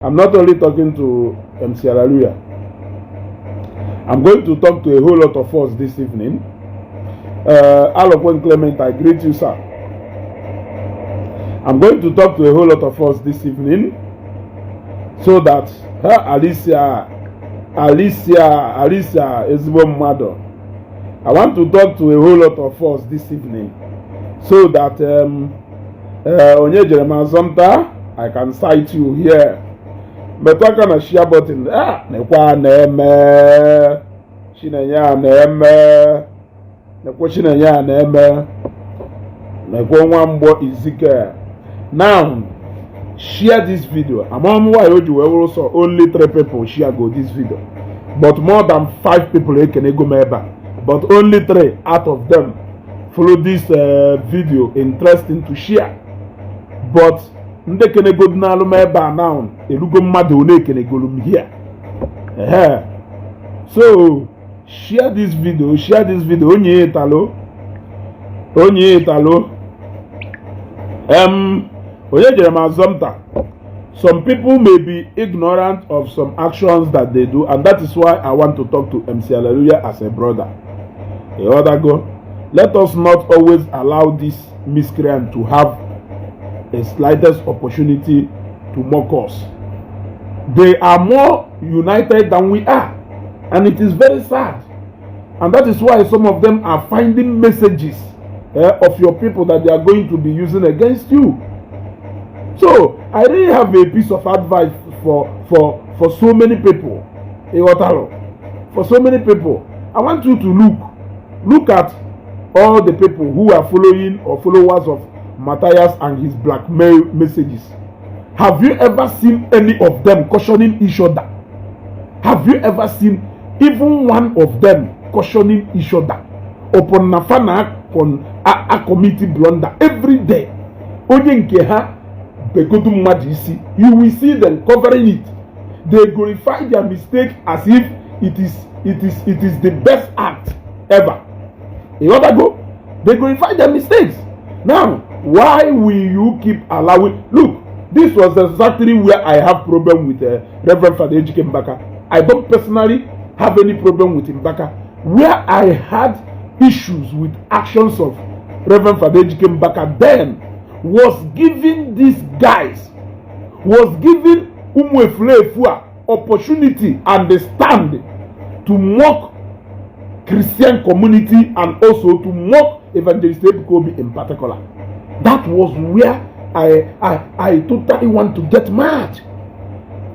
I'm not only talking to MC Alaluya. I'm going to talk to a whole lot of us this evening. Alokwen Clement, I greet you, sir. I'm going to talk to a whole lot of us this evening so that Alicia, Ezbo Mado. I want to talk to a whole lot of us this evening so that Onye Jeremiah Zomta, I can cite you here. But what kind of share button? Nekwa neme, shinenya neme, nekwa shinenya neme, nekwa mwambo izike. Now, share this video. Among why you also only 3 people share go this video, but more than 5 people can go meba. But only 3 out of them follow this video interesting to share. But nde kene go na lo meba now elugo mmadu one kene go lum here. So share this video onye italo onye Jeremiah Zomta. Some people may be ignorant of some actions that they do, and that is why I want to talk to MC Alaluya as a brother. Let us not always allow this miscreant to have a slightest opportunity to mock us. They are more united than we are, and it is very sad. And that is why some of them are finding messages of your people that they are going to be using against you. So I really have a piece of advice for so many people. For so many people, I want you to look at all the people who are following or followers of Matthias and his blackmail messages. Have you ever seen any of them cautioning each other? Have you ever seen even one of them cautioning each other? Upon nafana on a committee blunder every day. You will see them covering it. They glorify their mistake as if it is the best act ever. They glorify their mistakes. Now, why will you keep allowing? Look, this was exactly where I have problem with Reverend Father Ogechi Mbaka. I don't personally have any problem with Mbaka. Where I had issues with actions of Reverend Father Ogechi Mbaka then was giving these guys, was giving Umwefulefua opportunity and the stand to mock Christian community and also to mock Evangelist Kobe in particular. That was where I totally want to get mad.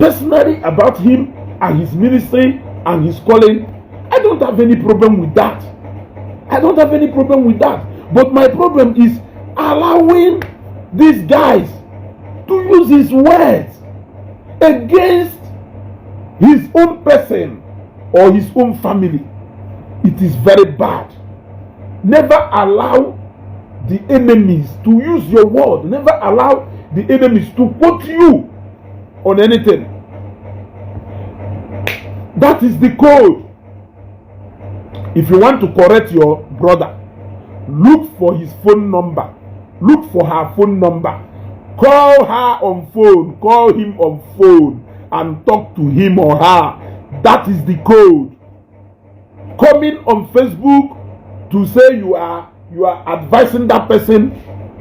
Personally, about him and his ministry and his calling, I don't have any problem with that. But my problem is allowing these guys to use his words against his own person or his own family. It is very bad. Never allow the enemies to use your word. Never allow the enemies to quote you on anything. That is the code. If you want to correct your brother, look for his phone number. Look for her phone number. Call her on phone. Call him on phone and talk to him or her. That is the code. Coming on Facebook to say you are advising that person.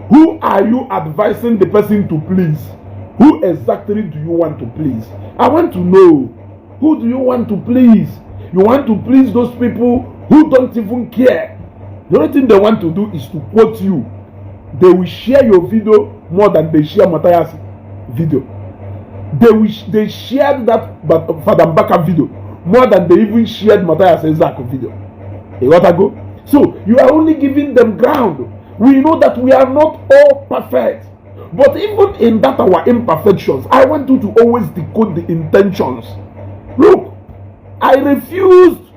Who are you advising the person to please? Who exactly do you want to please? I want to know. Who do you want to please? You want to please those people who don't even care. The only thing they want to do is to quote you. They will share your video more than they share Matthias' video. They shared that Father Mbaka video more than they even shared Matthias' Isaac video. You got to go? So you are only giving them ground. We know that we are not all perfect. But even in that our imperfections, I want you to always decode the intentions. Look, I refused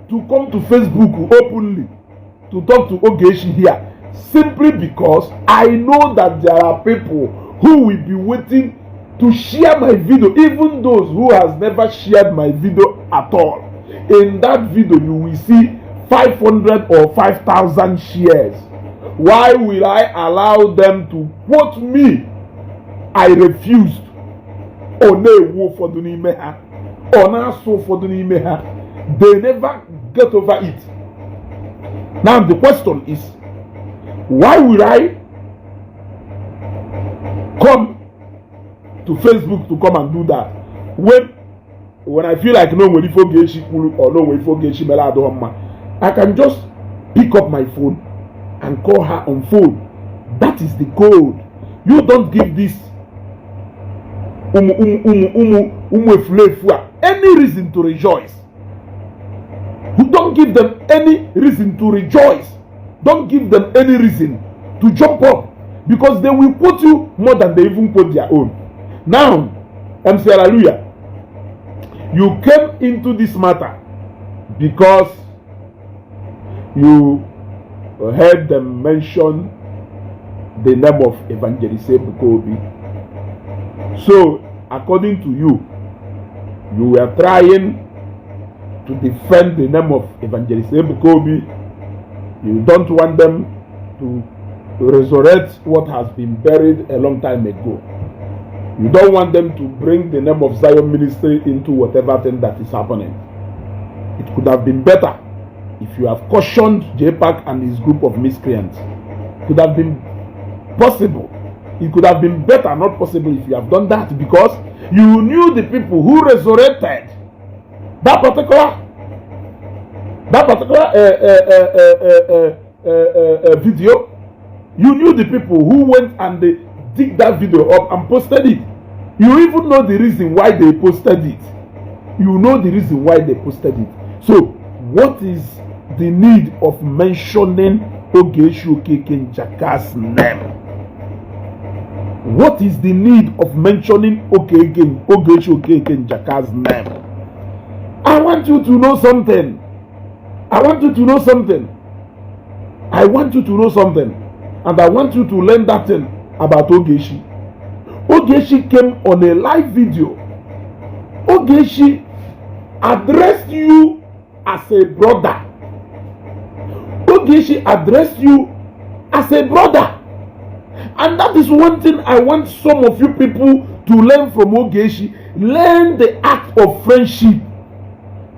to come to Facebook openly to talk to Ogechi here, simply because I know that there are people who will be waiting to share my video, even those who has never shared my video at all. In that video, you will see 500 or 5,000 shares. Why will I allow them to quote me? I refused. or na-ewu ụfọdụ n'ime ha, or na-asụ ụfọdụ n'ime ha. They never get over it. Now the question is, why will I come to Facebook to come and do that when I feel like no way for Ogechi or no way for Ogechi Meladoma, I can just pick up my phone and call her on phone. That is the code. You don't give this any reason to rejoice. You don't give them any reason to rejoice. Don't give them any reason to jump up, because they will quote you more than they even quote their own. Now, MC Alaluya, you came into this matter because you heard them mention the name of Evangelist Bukobi. So, according to you, you were trying to defend the name of Evangelist Bukobi. You don't want them to resurrect what has been buried a long time ago. You don't want them to bring the name of Zion Ministry into whatever thing that is happening. It could have been better if you have cautioned JPAC and his group of miscreants. It could have been possible. It could have been better, not possible, if you have done that, because you knew the people who resurrected that particular video. You knew the people who went and they dig that video up and posted it. You even know the reason why they posted it. You know the reason why they posted it. So, what is the need of mentioning Ogechi Okeke Njaka's name? What is the need of mentioning Ogechi Okeke Njaka's name? I want you to know something. I want you to know something. I want you to know something. And I want you to learn that thing about Ogechi. Ogechi came on a live video. Ogechi addressed you as a brother. Ogechi addressed you as a brother. And that is one thing I want some of you people to learn from Ogechi. Learn the act of friendship.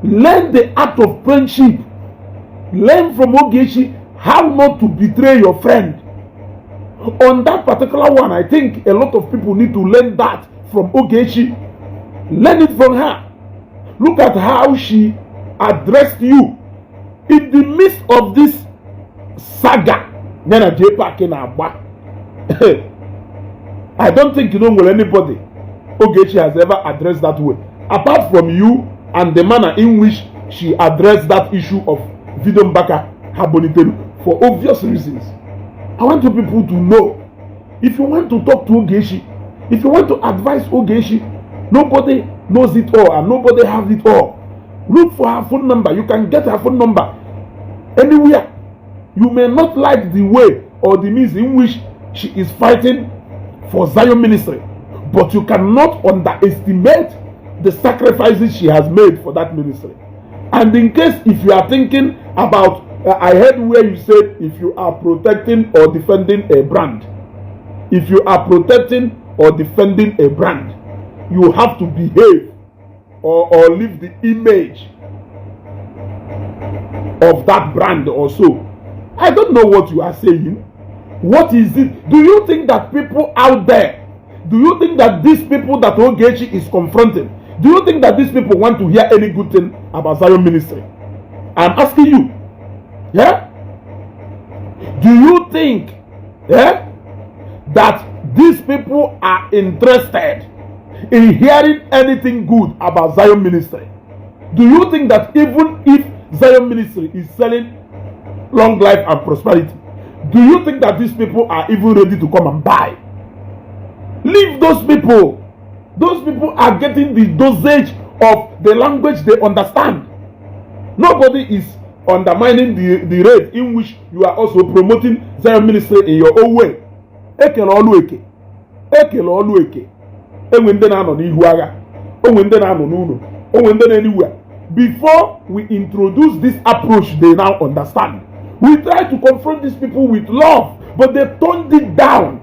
Learn the act of friendship. Learn from Ogechi how not to betray your friend. On that particular one, I think a lot of people need to learn that from Ogechi. Learn it from her. Look at how she addressed you in the midst of this saga. I don't think you know well anybody Ogechi has ever addressed that way, apart from you and the manner in which she addressed that issue of Vidom Baka Haboniteru, for obvious reasons. I want you people to know, if you want to talk to Ogechi, if you want to advise Ogechi, nobody knows it all and nobody has it all. Look for her phone number. You can get her phone number anywhere. You may not like the way or the means in which she is fighting for Zion Ministry, but you cannot underestimate the sacrifices she has made for that ministry. And in case if you are thinking about, I heard where you said if you are protecting or defending a brand, if you are protecting or defending a brand, you have to behave or leave the image of that brand also. I don't know what you are saying. What is it? Do you think that people out there, do you think that these people that Ogechi is confronting, do you think that these people want to hear any good thing about Zion Ministry? I'm asking you. Yeah? Do you think that these people are interested in hearing anything good about Zion Ministry? Do you think that even if Zion Ministry is selling long life and prosperity, do you think that these people are even ready to come and buy? Leave those people. Those people are getting the dosage of the language they understand. Nobody is undermining the rate in which you are also promoting Zion Ministry in your own way. Ekele olu eke. Ekele olu eke. Enwe ndị na-anọ n'ihu agha. Onwe ndị na-anọ n'ụlọ. Onwe ndị na-anywhere. Before we introduce this approach they now understand, we try to confront these people with love, but they toned it down.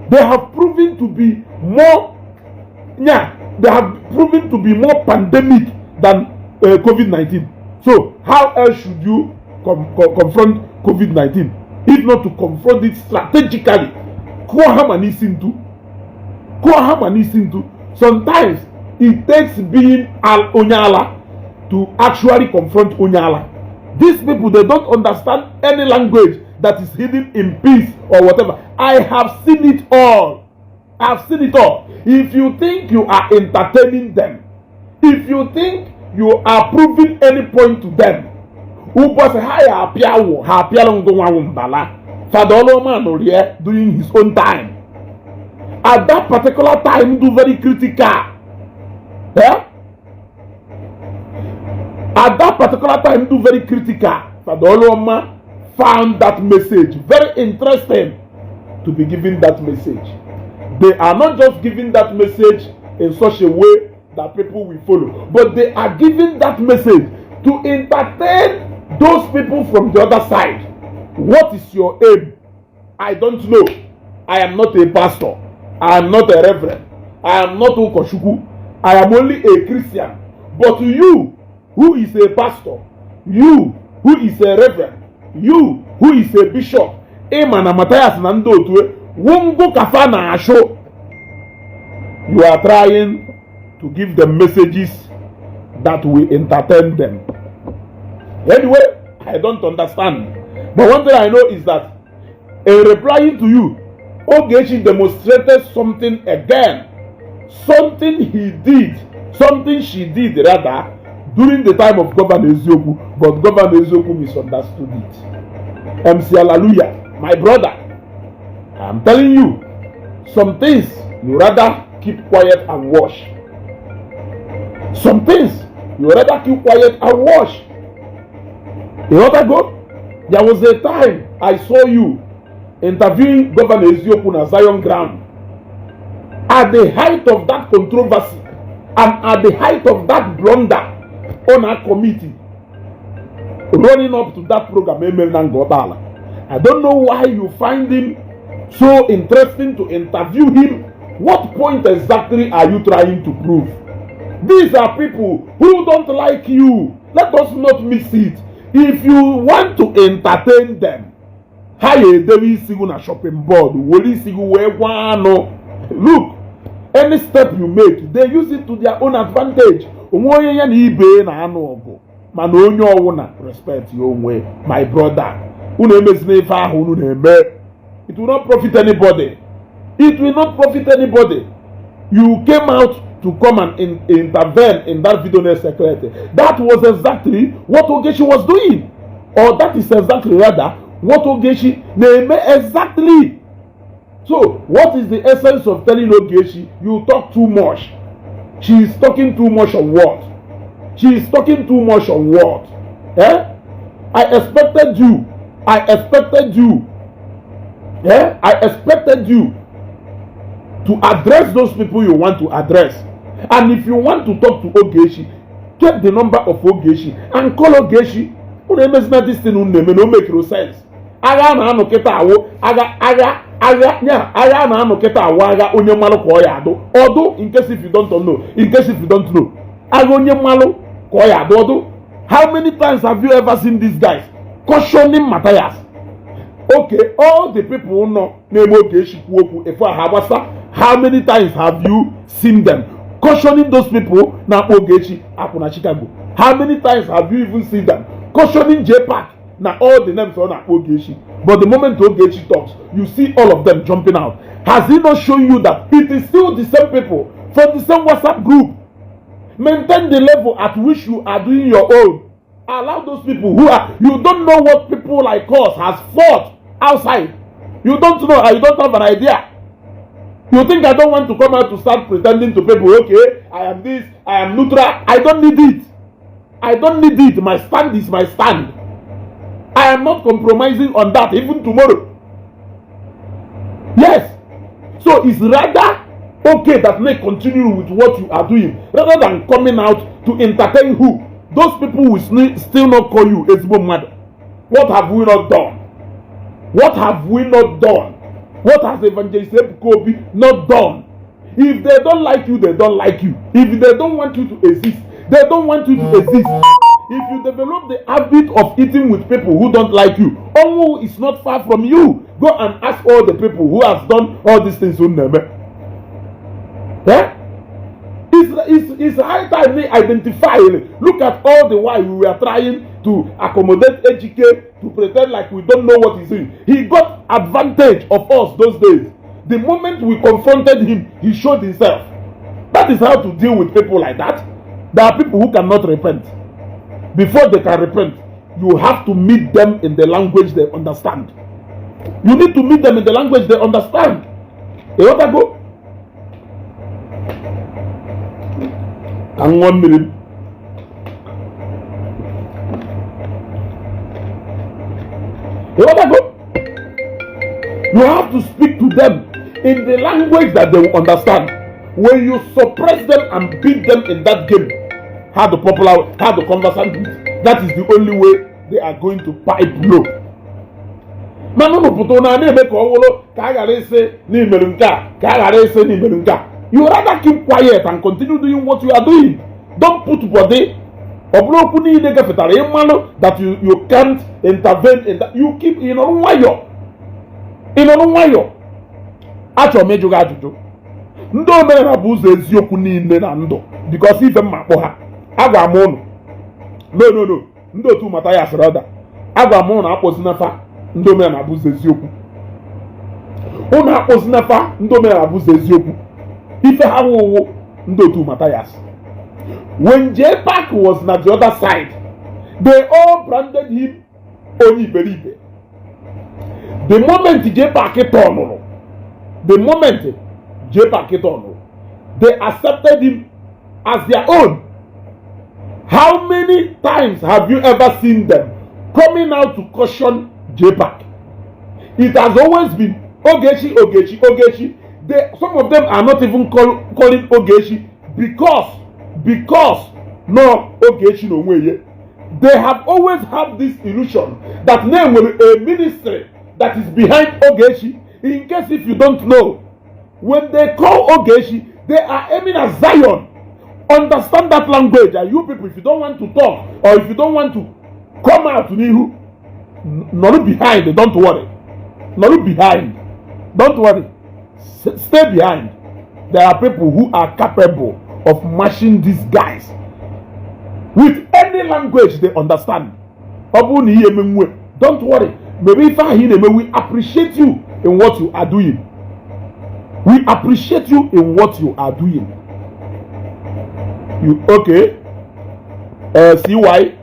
They have proven to be more They have proven to be more pandemic than COVID-19. So how else should you confront COVID-19 if not to confront it strategically? Sometimes it takes being Onyala to actually confront Onyala. These people, they don't understand any language that is hidden in peace or whatever. I have seen it all. I've seen it all. If you think you are entertaining them, if you think you are proving any point to them, doing his own time. At that particular time, do very critical. Yeah? At that particular time, do very critical. Fadoloma found that message very interesting to be giving that message. They are not just giving that message in such a way that people will follow, but they are giving that message to entertain those people from the other side. What is your aim? I don't know. I am not a pastor. I am not a reverend. I am not Ukoshuku. I am only a Christian. But you, who is a pastor, you, who is a reverend, you, who is a bishop, Emana Matthias Nando, Wungo Kafana Asho, you are trying to give them messages that will entertain them. Anyway, I don't understand. But one thing I know is that in replying to you, Ogechi demonstrated something again. Something he did, something she did rather, during the time of Governor Ezioku, but Governor Ezioku misunderstood it. MC Alaluya, my brother, I'm telling you, some things you rather keep quiet and watch. Some things you rather keep quiet and watch. You know what go? There was a time I saw you interviewing Governor Ezioku on Zion ground. At the height of that controversy and at the height of that blunder on our committee, running up to that program, I don't know why you find him so interesting to interview him. What point exactly are you trying to prove? These are people who don't like you. Let us not mix it. If you want to entertain them, hire David Siguna shopping board. Look, any step you make, they use it to their own advantage. Respect your way, my brother. It will not profit anybody. It will not profit anybody. You came out to come and intervene in that video secretary. That was exactly what Ogechi was doing. Or that is exactly rather what Ogechi name exactly. So, what is the essence of telling Ogechi you talk too much? She is talking too much on what? She is talking too much on what? Eh? I expected you to address those people you want to address. And if you want to talk to Ogechi, get the number of Ogechi and call Ogechi. This thing no make no sense. Although, in case if you don't know, how many times have you ever seen these guys cautioning Matthias? Okay, all the people who know how many times have you seen them cautioning those people na Ogechi Apuna Chicago? How many times have you even seen them cautioning J-Pack na all the names on Ogechi? But the moment Ogechi talks, you see all of them jumping out. Has he not shown you that it is still the same people from the same WhatsApp group? Maintain the level at which you are doing your own. Allow those people who are, you don't know what people like us has fought outside. You don't know, you don't have an idea. You think I don't want to come out to start pretending to people, okay, I am this, I am neutral. I don't need it. I don't need it. My stand is my stand. I am not compromising on that even tomorrow. Yes. So it's rather okay that may continue with what you are doing rather than coming out to entertain who? Those people will still not call you Ezbo Mother. What have we not done? What have we not done? What has Evangelist Kobe not done? If they don't like you, they don't like you. If they don't want you to exist, they don't want you to exist. If you develop the habit of eating with people who don't like you, Onwu is not far from you. Go and ask all the people who have done all these things. Yeah? It's high time they identify. Look at all the while we were trying to accommodate Ejike to pretend like we don't know what he's doing. He got advantage of us those days. The moment we confronted him, he showed himself. That is how to deal with people like that. There are people who cannot repent. Before they can repent, you have to meet them in the language they understand. You need to meet them in the language they understand. You want to go? And 1 minute. You want to go? You have to speak to them in the language that they will understand. When you suppress them and beat them in that game, how the conversant with, that is the only way they are going to pipe low. You rather keep quiet and continue doing what you are doing. Don't put body that you can't intervene in that. You keep in on wire. Achọ meju ga ajụjụ. Ndị omenala bụ ụzọ eziokwu niile na ndụ because ife mma kpọ ha. Agwa m unu. No. Ndị otu mata ya sịrị ọda. Agwa m unu akpọsinafa ndị omenala bụ ụzọ eziokwu. Unu akpọsinafa ndị omenala bụ ụzọ eziokwu. Ife ha wụwụ ndị otu mata ya sị. When J-Pack was on the other side, they all branded him only Iberibe. The moment J-Pack turned, they accepted him as their own. How many times have you ever seen them coming out to caution J-Pack? It has always been Ogechi. Some of them are not even calling Ogechi because no Ogechi no way. They have always had this illusion that name will a ministry that is behind Ogechi. In case if you don't know, when they call Ogechi, they are aiming at Zion. Understand that language. And you people, if you don't want to talk or if you don't want to come out to Nihu, not behind. Don't worry. Not behind. Don't worry. Stay behind. There are people who are capable of mashing these guys with any language they understand. Don't worry. Maybe if we appreciate you in what you are doing. We appreciate you in what you are doing. You okay? See why?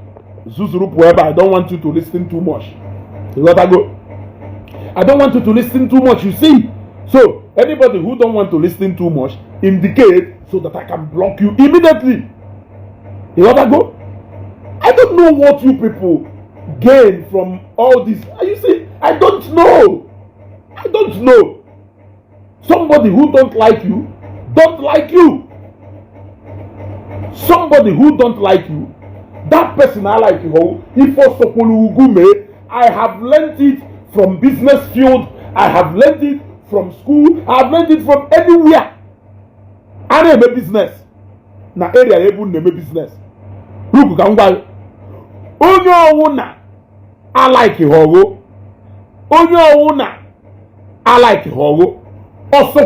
I don't want you to listen too much. You gotta go. I don't want you to listen too much. You see? So anybody who don't want to listen too much, indicate so that I can block you immediately. You gotta go. I don't know what you people gain from all this. You see? I don't know. Somebody who don't like you, don't like you. Somebody who don't like you, that person I like you. I have learned it from business field. I have learned it from school. I have learned it from anywhere. I name a business. Na area able name a business. Look, Onyo I like you. Onyo I like you. Also,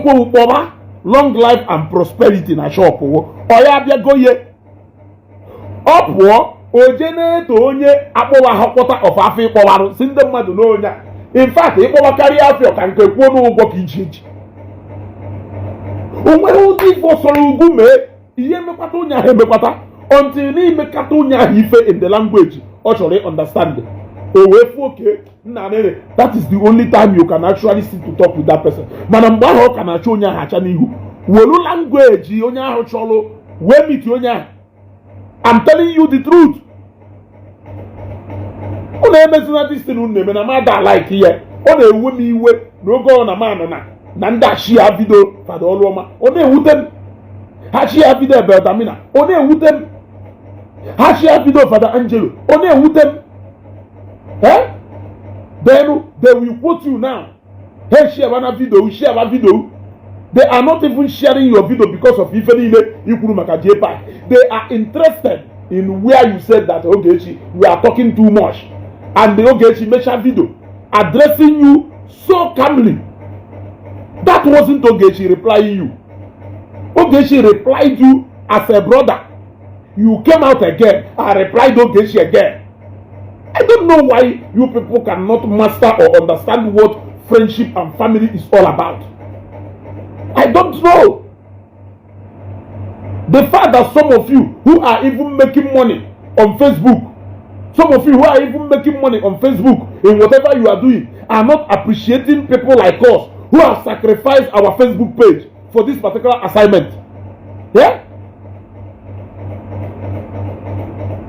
long life and prosperity na shop. Oya bia go ye. Opwo ojene to onye akpowa hokota of afi kpowaru sinde mmadu no onya. In fact, ikpowa carry afi o kan kekwo no ugbo ki jiji. Onwe udi for soro ugu me iye mekwata onya he mekwata until ni mekata onya ife in the language or shall understand. That is the only time you can actually sit to talk with that person. Manam baho kana chonya hacha nihu. Wolu language onya ho cholo we meet onya. I'm telling you the truth. Ona emezina this thing unne na mada like here. Ona ewu mi iwe no go na man na nda share video fada oluoma. Ona ewutem. Ha share video Beltamina. Ona ewutem. Ha share video fada Angelo. Ona ewutem. Eh? Then they will quote you now. Hey, share one video, share one video. They are not even sharing your video because of even Ikuru Maka JPAC. They are interested in where you said that Ogechi, we are talking too much. And the Ogechi made a video addressing you so calmly. That wasn't Ogechi replying you. Ogechi replied you as a brother. You came out again and replied Ogechi again. I don't know why you people cannot master or understand what friendship and family is all about. I don't know. The fact that some of you who are even making money on Facebook, some of you who are even making money on Facebook in whatever you are doing, are not appreciating people like us who have sacrificed our Facebook page for this particular assignment. Yeah?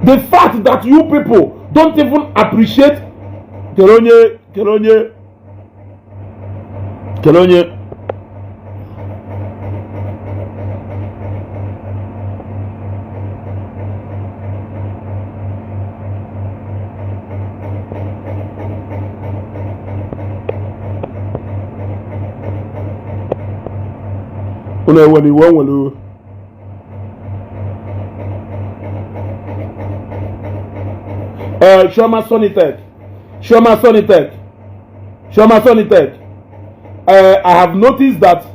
The fact that you people don't even appreciate Kelonye. Shoma Sonitek. I have noticed that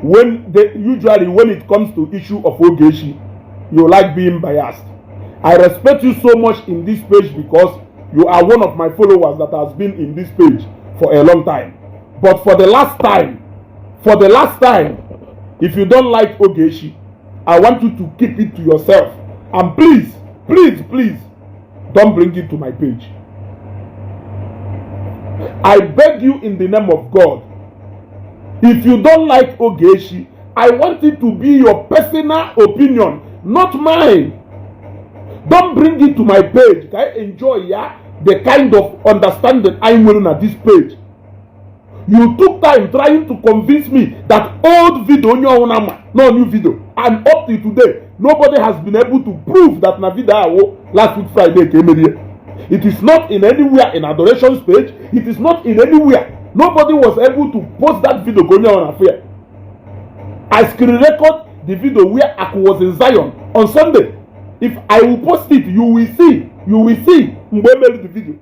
usually when it comes to issue of Ogechi, you like being biased. I respect you so much in this page because you are one of my followers that has been in this page for a long time. But for the last time, if you don't like Ogechi, I want you to keep it to yourself. And please, don't bring it to my page. I beg you in the name of God. If you don't like Ogechi, I want it to be your personal opinion, not mine. Don't bring it to my page. I enjoy the kind of understanding I'm willing at this page. You took time trying to convince me that old video, no new video, and up to today, nobody has been able to prove that Navida last week Friday came here. It is not in anywhere in adoration page. It is not in anywhere. Nobody was able to post that video going on affair. I screen record the video where Aku was in Zion on Sunday. If I will post it, you will see Mbemeli the video.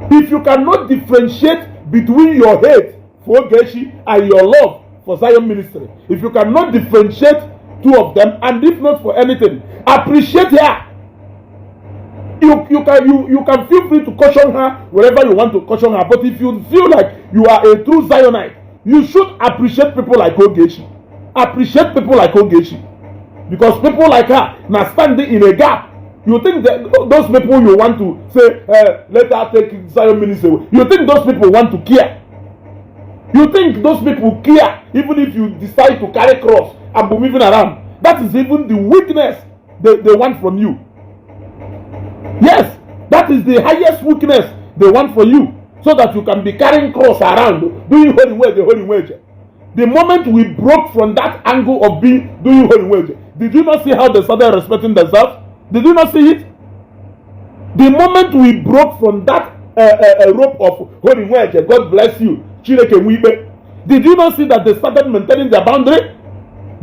If you cannot differentiate between your hate for Ogechi and your love for Zion ministry, if you cannot differentiate two of them, and if not for anything, appreciate her. You can feel free to caution her wherever you want to caution her. But if you feel like you are a true Zionite, you should appreciate people like Ogechi. Appreciate people like Ogechi. Because people like her now standing in a gap. You think that those people you want to say, let her take Zion ministry away. You think those people want to care? You think those people care even if you decide to carry cross and be moving around? That is even the weakness they want from you. Yes, that is the highest weakness they want for you, so that you can be carrying cross around, doing holy wage. The moment we broke from that angle of doing holy wage, did you not see how they started respecting themselves? Did you not see it? The moment we broke from that rope of holy wage, God bless you, Chineke Wibe, did you not see that they started maintaining their boundary?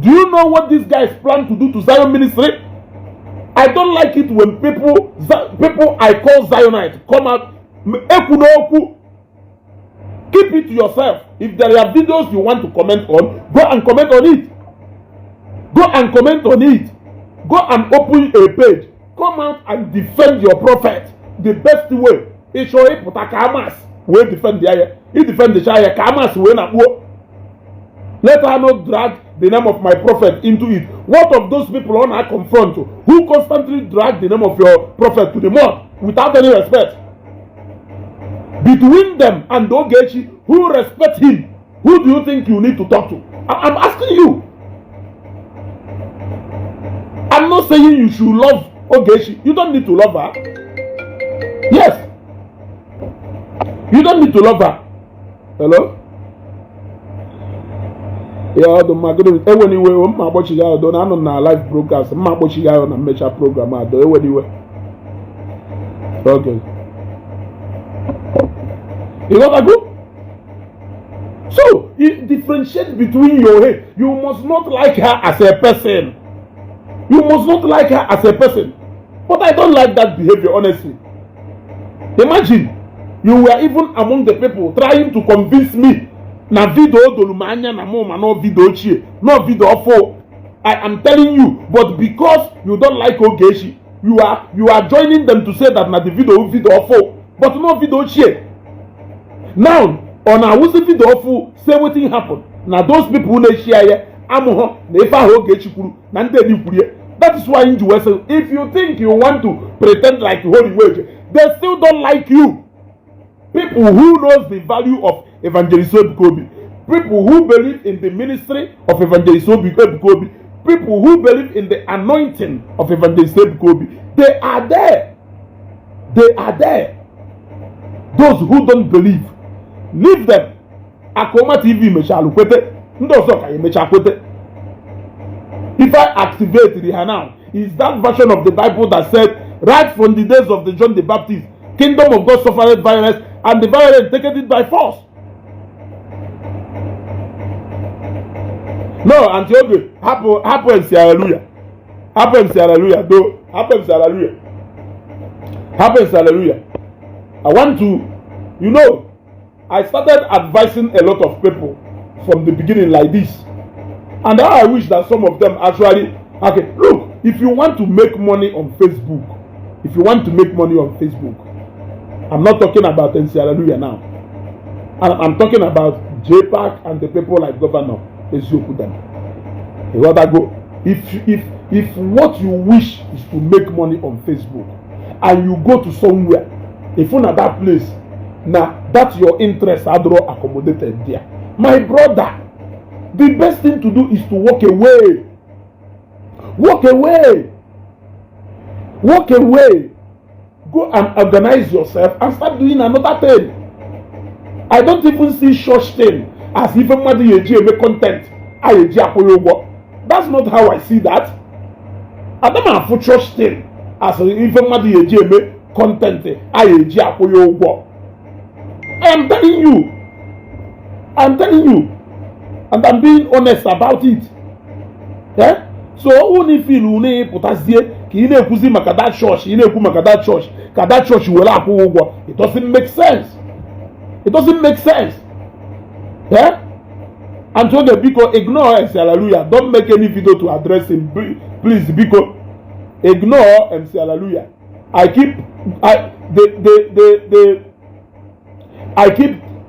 Do you know what these guys plan to do to Zion ministry? I don't like it when people I call Zionites come out. Keep it to yourself. If there are videos you want to comment on, go and comment on it. Go and comment on it. Go and open a page. Come out and defend your prophet the best way. It show it put a Kamas. We defend the aya. He defend the Shaya Kamas. We na wo. Let her not drag the name of my prophet into it. What of those people on I confront who constantly drag the name of your prophet to the mud without any respect? Between them and Ogechi, who respect him? Who do you think you need to talk to? I'm asking you. I'm not saying you should love Ogechi. You don't need to love her. Yes. You don't need to love her. Hello? Yeah, the magazine. Anyway, my watching out. Don't I know na live broadcast. My watching out on a major program. I do anyway. Okay. You know that good? So, it differentiates between your hate. You must not like her as a person. You must not like her as a person. But I don't like that behavior, honestly. Imagine, you were even among the people trying to convince me na video dolumanya na moma no video chie, no video for. I am telling you, but because you don't like Ogechi, you are joining them to say that na the video for, but no video chie. Now, on our video for, say what thing happen. Now those people who share amoho na ifa Ogechi kuru na nde ni kurie. That is why in US, if you think you want to pretend like holy wage, they still don't like you. People who knows the value of Evangelist Obukobi, people who believe in the ministry of Evangelist Obukobi, people who believe in the anointing of Evangelist Obukobi, they are there. They are there. Those who don't believe, leave them. Akoma TV meshalukwete, ndoso ka yemechakwete. If I activate the now, is that version of the Bible that said, right from the days of the John the Baptist, kingdom of God suffered violence, and the violence taken it by force. No, Antioch, happen, say hallelujah. Happen, say hallelujah. Do happen, say hallelujah. Happen, say hallelujah. I want to, I started advising a lot of people from the beginning like this. And I wish that some of them actually, okay, look, if you want to make money on Facebook, I'm not talking about NC Alaluya now. I'm talking about JPAC and the people like Governor Eziokudan. If what you wish is to make money on Facebook and you go to somewhere, if you're not that place, now that's your interest are accommodated there. My brother, the best thing to do is to walk away. Walk away. Walk away. Go and organize yourself and start doing another thing. I don't even see church thing as if somebody make content. That's not how I see that. I don't have for church thing as if somebody make content. I am telling you. And I'm being honest about it. Yeah? So only feel une potasie ki ine kuzi makada church, ine ku makada church, kada church wela ko wo. It doesn't make sense. It doesn't make sense. Yeah? And so the because ignore MC Alaluya. Don't make any video to address him, please, because ignore MC Alaluya. I keep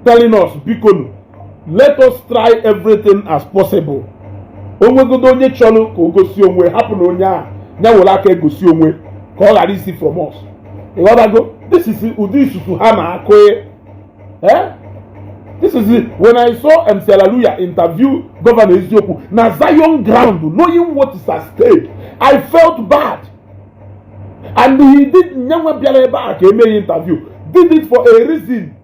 telling us because let us try everything as possible. Onwegodo cholo ko gosi onwe happen onya nya wala aka gosi onwe ko la receive from us. E wada go this is to hama akoye. This is it. When I saw MC Alaluya interview Governor Ezioku na Zion ground, knowing what is at stake, I felt bad. And he did nyama bialeba aka interview. Did it for a reason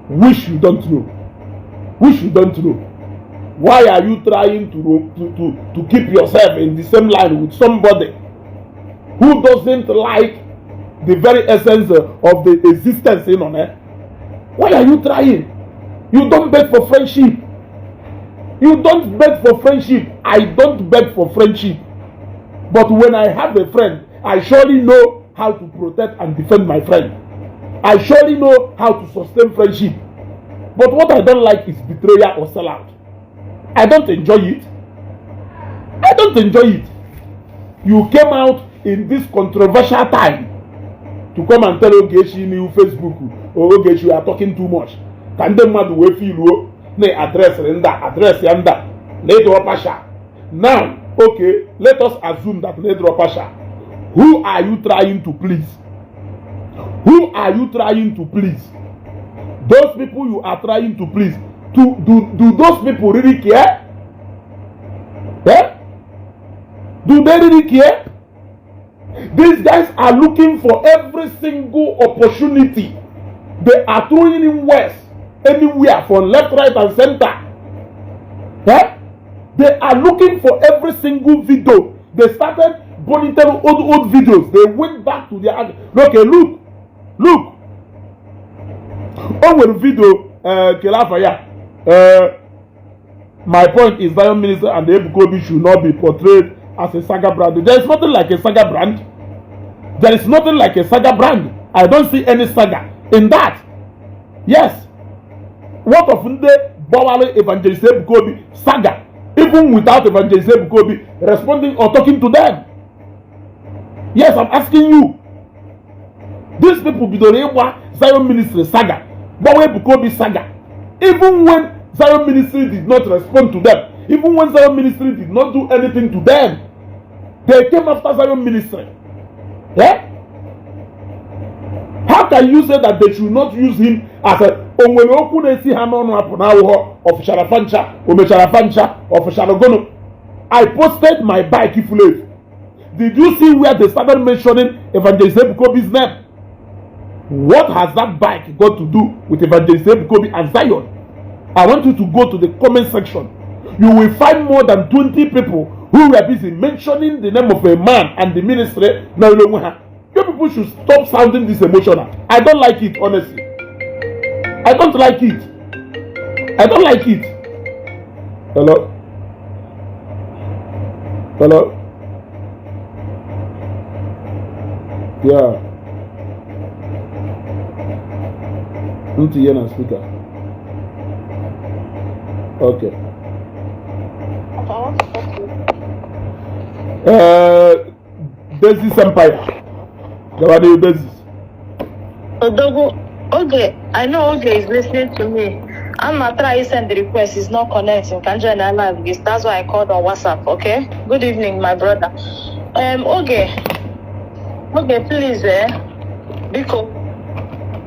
which you don't know. Why are you trying to keep yourself in the same line with somebody who doesn't like the very essence of the existence on earth? Why are you trying? You don't beg for friendship. I don't beg for friendship. But when I have a friend, I surely know how to protect and defend my friend. I surely know how to sustain friendship. But what I don't like is betrayal or sellout. I don't enjoy it. You came out in this controversial time to come and tell Ogechi new Facebook or Ogechi you are talking too much. Can the man we feel ne address yanda pasha. Now, okay, let us assume that pasha. Who are you trying to please? Those people you are trying to please, do those people really care? Do they really care? These guys are looking for every single opportunity. They are throwing in west, anywhere, from left, right, and center. They are looking for every single video. They started monitoring old videos. They went back to their... Okay, look. Oh, well, video, Kelafaya, My point is Zion Ministry and the Ebukobi should not be portrayed as a saga brand. There is nothing like a saga brand. There is nothing like a saga brand. I don't see any saga in that. Yes. What of the Bawale Evangelist Ebukobi saga? Even without Evangelist Ebukobi responding or talking to them. Yes, I'm asking you. These people be the Zion Ministry saga, Bawale Ebukobi saga. Even when Zion Ministry did not respond to them, even when Zion Ministry did not do anything to them, they came after Zion Ministry. Yeah? How can you say that they should not use him as a of Sharafancha, of Sharagono? I posted my bike if you live. Did you see where they started mentioning Evangelist Ebukobi's name? What has that bike got to do with Evangelist Ebukobi and Zion? I want you to go to the comment section. You will find more than 20 people who were busy mentioning the name of a man and the ministry. Now, you people should stop sounding this emotional. I don't like it, honestly. I don't like it. I don't like it. Hello? Hello? Yeah. Not speaker. Okay. Basis Empire. The basis. Okay, I know Oge is listening to me. I'm not trying to send the request. It's not connecting. Can join our live. That's why I called on WhatsApp. Okay. Good evening, my brother. Okay, please, because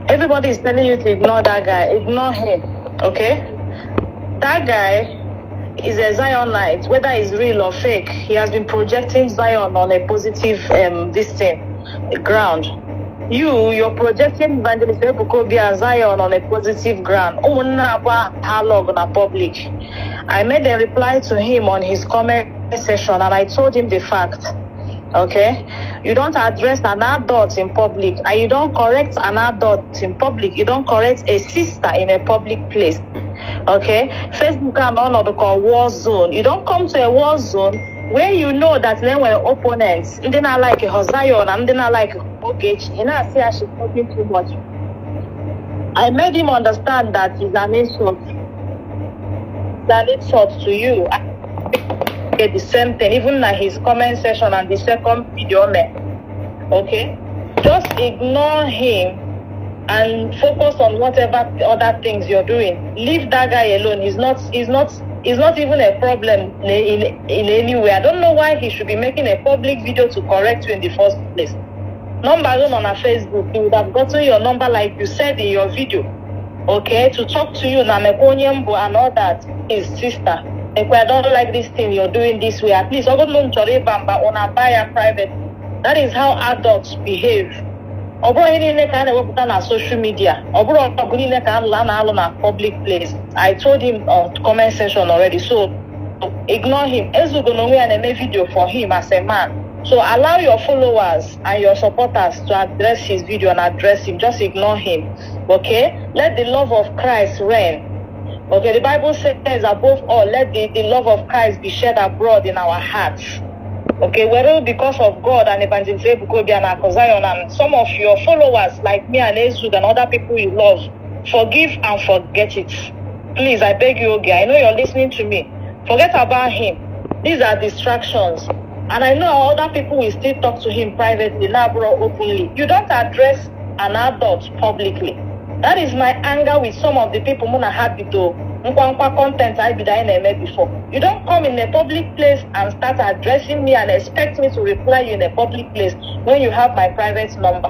everybody is telling you to ignore that guy. Ignore him. Okay. That guy is a Zionite, whether it's real or fake. He has been projecting Zion on a positive ground. You're projecting Evangelist Ebukobi and Zion on a positive ground. Public. I made a reply to him on his comment section and I told him the fact. Okay? You don't address an adult in public and you don't correct an adult in public. You don't correct a sister in a public place. Okay? Facebook and all of the war zone. You don't come to a war zone where you know that they were opponents. And then I like Zion and then I like Ogechi. And I say she's talking too much. I made him understand that it's an insult. That insult to you. The same thing, even like his comment section and the second video. Okay? Just ignore him and focus on whatever other things you're doing. Leave that guy alone. He's not even a problem in any way. I don't know why he should be making a public video to correct you in the first place. Number one on a Facebook, he would have gotten your number like you said in your video. Okay, to talk to you, Namekonyembo and all that, his sister. If I don't like this thing you're doing this way, at least on a private. That is how adults behave. Social media. Public place. I told him on comment section already. So ignore him. And make video for him as a man. So allow your followers and your supporters to address his video and address him. Just ignore him. Okay? Let the love of Christ reign. Okay, the Bible says above all, let the love of Christ be shed abroad in our hearts. Okay, whether because of God and Evangelist Ebukobi and Zion and some of your followers like me and Ezud and other people you love, forgive and forget it. Please, I beg you, Oge. I know you're listening to me. Forget about him. These are distractions. And I know other people will still talk to him privately, now openly. You don't address an adult publicly. That is my anger with some of the people who are happy to content I be dying before. You don't come in a public place and start addressing me and expect me to reply you in a public place when you have my private number.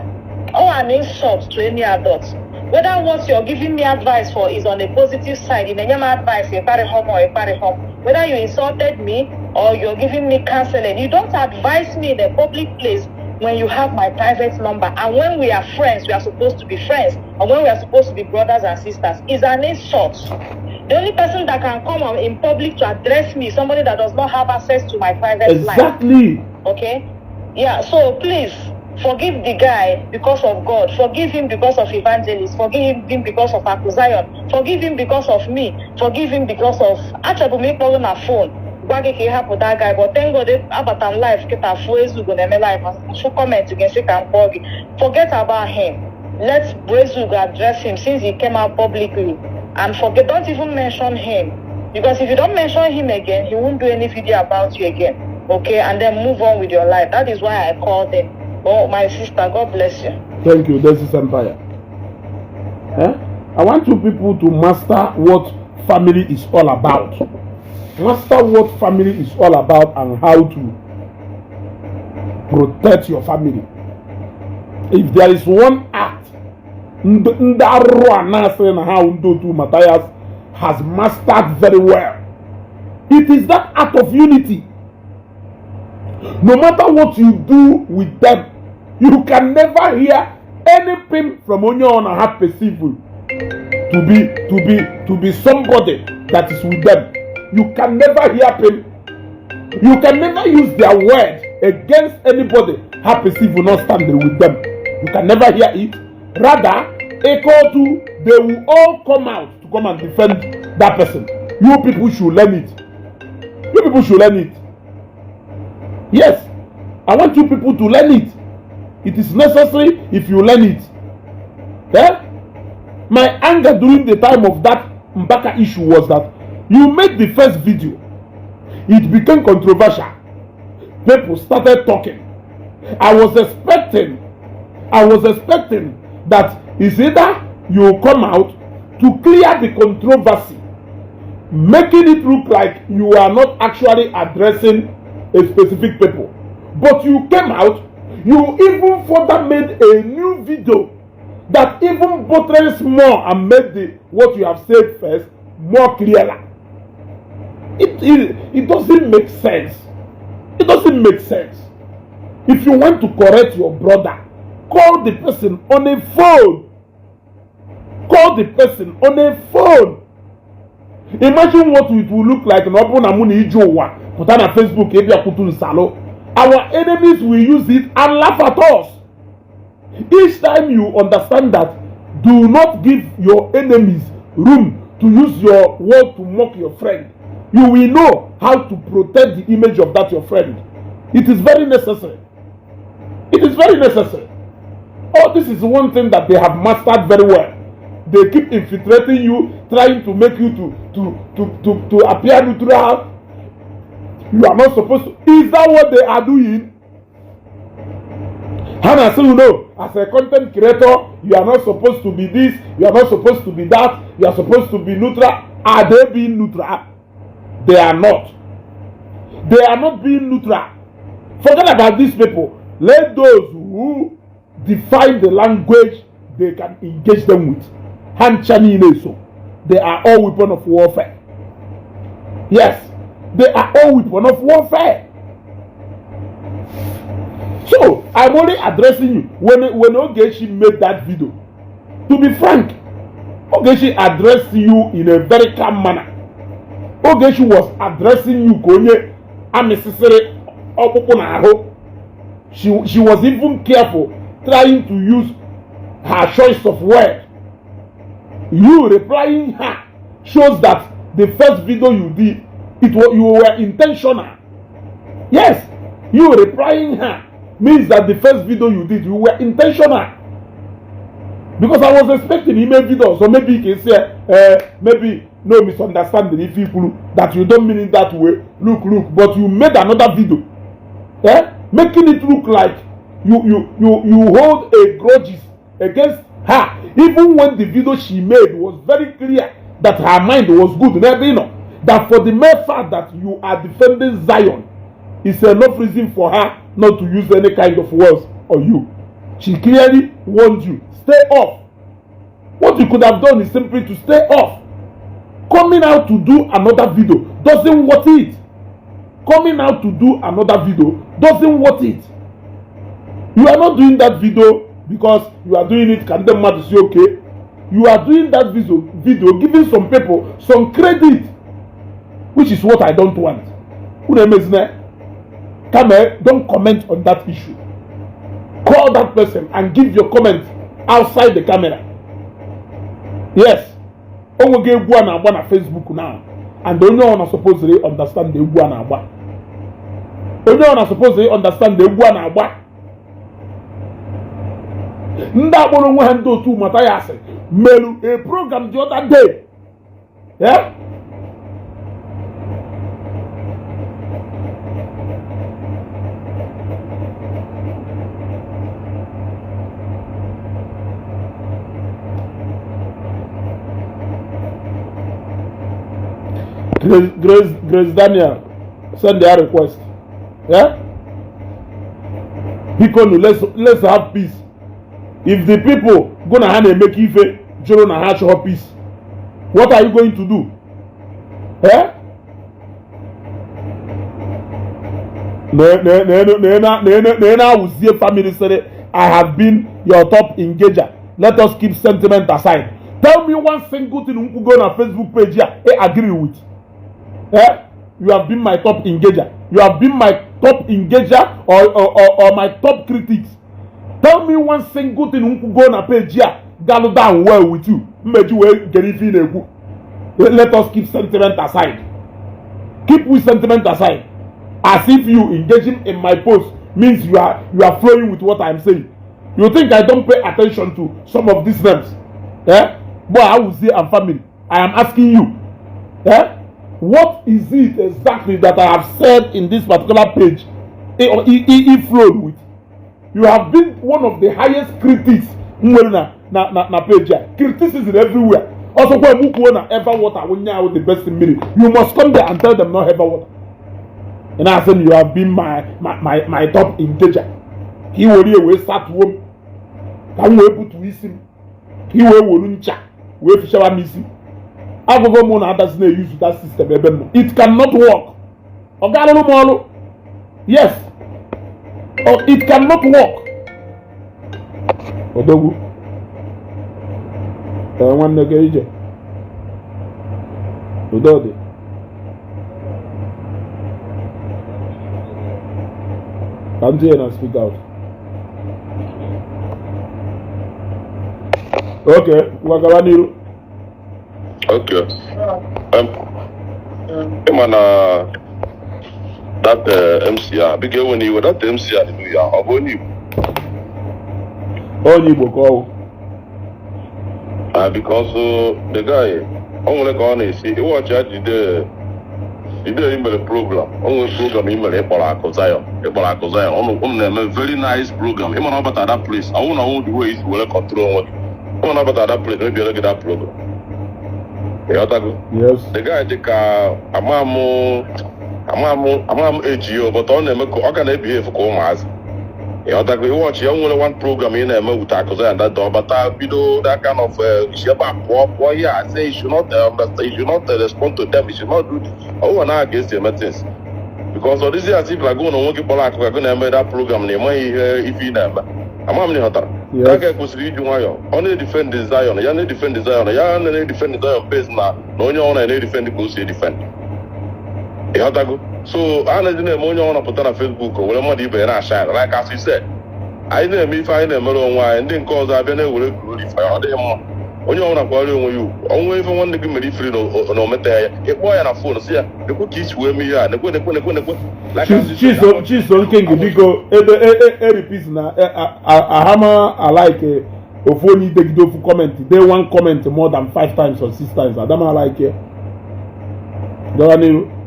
Or an insult to any adult. Whether what you're giving me advice for is on the positive side, in any advice, a party home or a party home. Whether you insulted me or you're giving me counseling, you don't advise me in a public place when you have my private number. And when we are friends, we are supposed to be friends. And when we are supposed to be brothers and sisters, is an insult. The only person that can come in public to address me is somebody that does not have access to my private life. Exactly. Okay? Yeah, so please, Forgive the guy because of God. Forgive him because of evangelist. Forgive him because of Akuzion. Forgive him because of me. Forgive him because of Achabumi calling a phone. Gwageke happen that guy, but thank God about life. Get a phrase go name life. So comment you can say forget about him. Let Brezu address him since he came out publicly. And forget, don't even mention him. Because if you don't mention him again, he won't do any video about you again. Okay? And then move on with your life. That is why I called him. Oh, my sister, God bless you. Thank you, this is Empire. I want you people to master what family is all about. Master what family is all about and how to protect your family. If there is one act Matthias has mastered very well, it is that act of unity. No matter what you do with them, you can never hear anything from Onyo and have perceived to be somebody that is with them. You can never hear them. You can never use their word against anybody have perceived will not stand there with them. You can never hear it. Rather, echo to they will all come out to come and defend that person. You people should learn it. You people should learn it. Yes, I want you people to learn it. It is necessary if you learn it. Yeah? My anger during the time of that Mbaka issue was that you made the first video. It became controversial. People started talking. I was expecting that it's either you come out to clear the controversy, making it look like you are not actually addressing a specific people. But you came out, you even further made a new video that even buttressed more and made what you have said first more clearer. It doesn't make sense. It doesn't make sense. If you want to correct your brother, call the person on a phone. Call the person on a phone. Imagine what it will look like. Put on Facebook, our enemies will use it and laugh at us. Each time you understand that, do not give your enemies room to use your word to mock your friend. You will know how to protect the image of that your friend. It is very necessary. It is very necessary. Oh, this is one thing that they have mastered very well. They keep infiltrating you, trying to make you to appear neutral. You are not supposed to. Is that what they are doing? Hannah, so you know, as a content creator, you are not supposed to be this, you are not supposed to be that, you are supposed to be neutral. Are they being neutral? They are not. They are not being neutral. Forget about these people. Let those who define the language they can engage them with. They are all weapons of warfare. Yes, they are all weapons of warfare. So I'm only addressing you when Ogechi made that video. To be frank, Ogechi addressed you in a very calm manner. Ogechi was addressing you konye unnecessary. She was even careful trying to use her choice of word. You replying her shows that the first video you did, you were intentional. Yes, you replying her means that the first video you did, you were intentional. Because I was expecting he made video, so maybe he can say, maybe no misunderstanding if people that you don't mean it that way. Look, but you made another video, making it look like you hold a grudges against her, even when the video she made was very clear that her mind was good. That for the mere fact that you are defending Zion is enough reason for her not to use any kind of words on you. She clearly warned you, stay off. What you could have done is simply to stay off. Coming out to do another video doesn't worth it. Coming out to do another video doesn't worth it. You are not doing that video because you are doing it can them to say okay. You are doing that video giving some people some credit, which is what I don't want. Come here, don't comment on that issue. call that person and give your comment outside the camera. Yes. Onwe ge egwu na agba na Facebook now, and onye ọ na suppose to understand the egwu na agba. Onye ọ na suppose to understand the egwu na agba. Ndị akpọrọ onwe ha ndị otu mata ya asị melu a program the other day. Yeah? Grace Daniel send their request. Yeah? Because let's have peace. If the people gonna have a make ife, Joro na have show peace. What are you going to do? Eh? Family said, I have been your top engager. Let us keep sentiment aside. Tell me one single thing you go on Facebook page here. I agree with. Eh? You have been my top engager. You have been my top engager or my top critics. Tell me one single thing you go on a page here. Galo down well with you. Let us keep sentiment aside. Keep with sentiment aside. As if you engaging in my post means you are flowing with what I am saying. You think I don't pay attention to some of these names? Eh? Boy, I will say I'm family. I am asking you. Eh? What is it exactly that I have said in this particular page? It flowed with. You have been one of the highest critics na page here. Criticism everywhere. Also, when you ever water when you are the best in minute, you must come there and tell them not ever water. And I said you have been my top engager. He will start home. Can we put him? He will check. We fish our missing. I go go more others use that system. It cannot work. Yes. Or it cannot work. Odogu. One negation. Odode. Come here and speak out. Okay, Wakawaniru. Okay. That MCR. Because when you were that MCR, you are Igbo. Igbo call. Because the guy, only gone is he watch the email program. Only program email Ebola Zion. A very nice program. Even about that place. I want to know the way he will control. I want about that place. Maybe look at that program. Yes. The guy amamu AGO, but on them I can behave for commas. You watch only one program in a with and that door, but that kind of I say you should not understand, you should not respond to them, you should not do this. Oh, now against the methods. Because this is as if like going to work people like we're gonna make that program if you never. I'm that guy was reading only defend the Zion, you only defend the Zion, you only defend the Zion base now, no one only defend the Goose defend. So I didn't know on put on Facebook or whatever you shine. Like as you said, I didn't if I never know why and then cause I've been able to glorify them. When you want to call you, only if I want to give me free no matter a boy and a phone, see, the cookies where me are, the good, like she's on King Biko, every piece now. A hammer, I like a phone they do for comment. They want comment more than 5 times or 6 times. I don't like it. Don't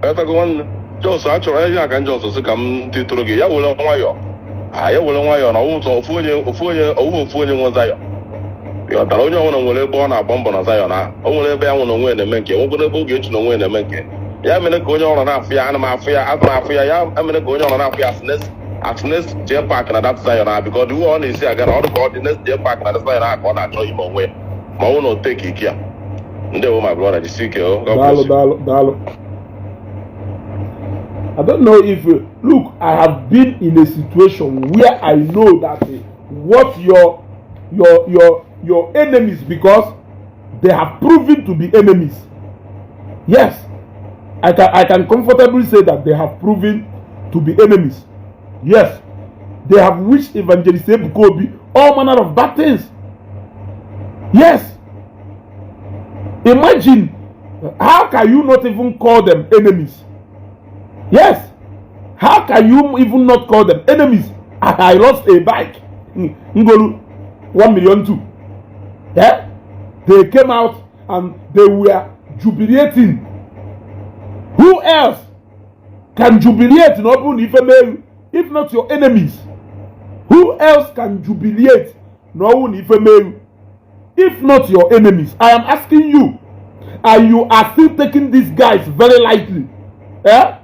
I go on just actually I can just come to Trogi. I will on wire. I will on wire. I won't over Zion. You are the only one who will born a bomb on Zion. Only bear on win the menke. We're going to get to win the menke. Yeah, I'm going to go on and fear and my fear. I'm going to go on and fear as next J Park and that Zion because you want to see I got all the coordinates J Park and that's why I want to show you my way. My own will take it here. And they were my brother, the CKO. Dalo. I don't know if look, I have been in a situation where I know that what your enemies, because they have proven to be enemies. Yes, I can comfortably say that they have proven to be enemies. Yes, They have wished Evangelist Ebuka Obi all manner of bad things. Yes. Imagine, how can you not even call them enemies? Yes. How can you even not call them enemies? I lost a bike. Ngolu 1 million too. Yeah? They came out and they were jubilating. Who else can jubilate if not your enemies? Who else can jubilate if not your enemies? I am asking you, and you are still taking these guys very lightly. Eh?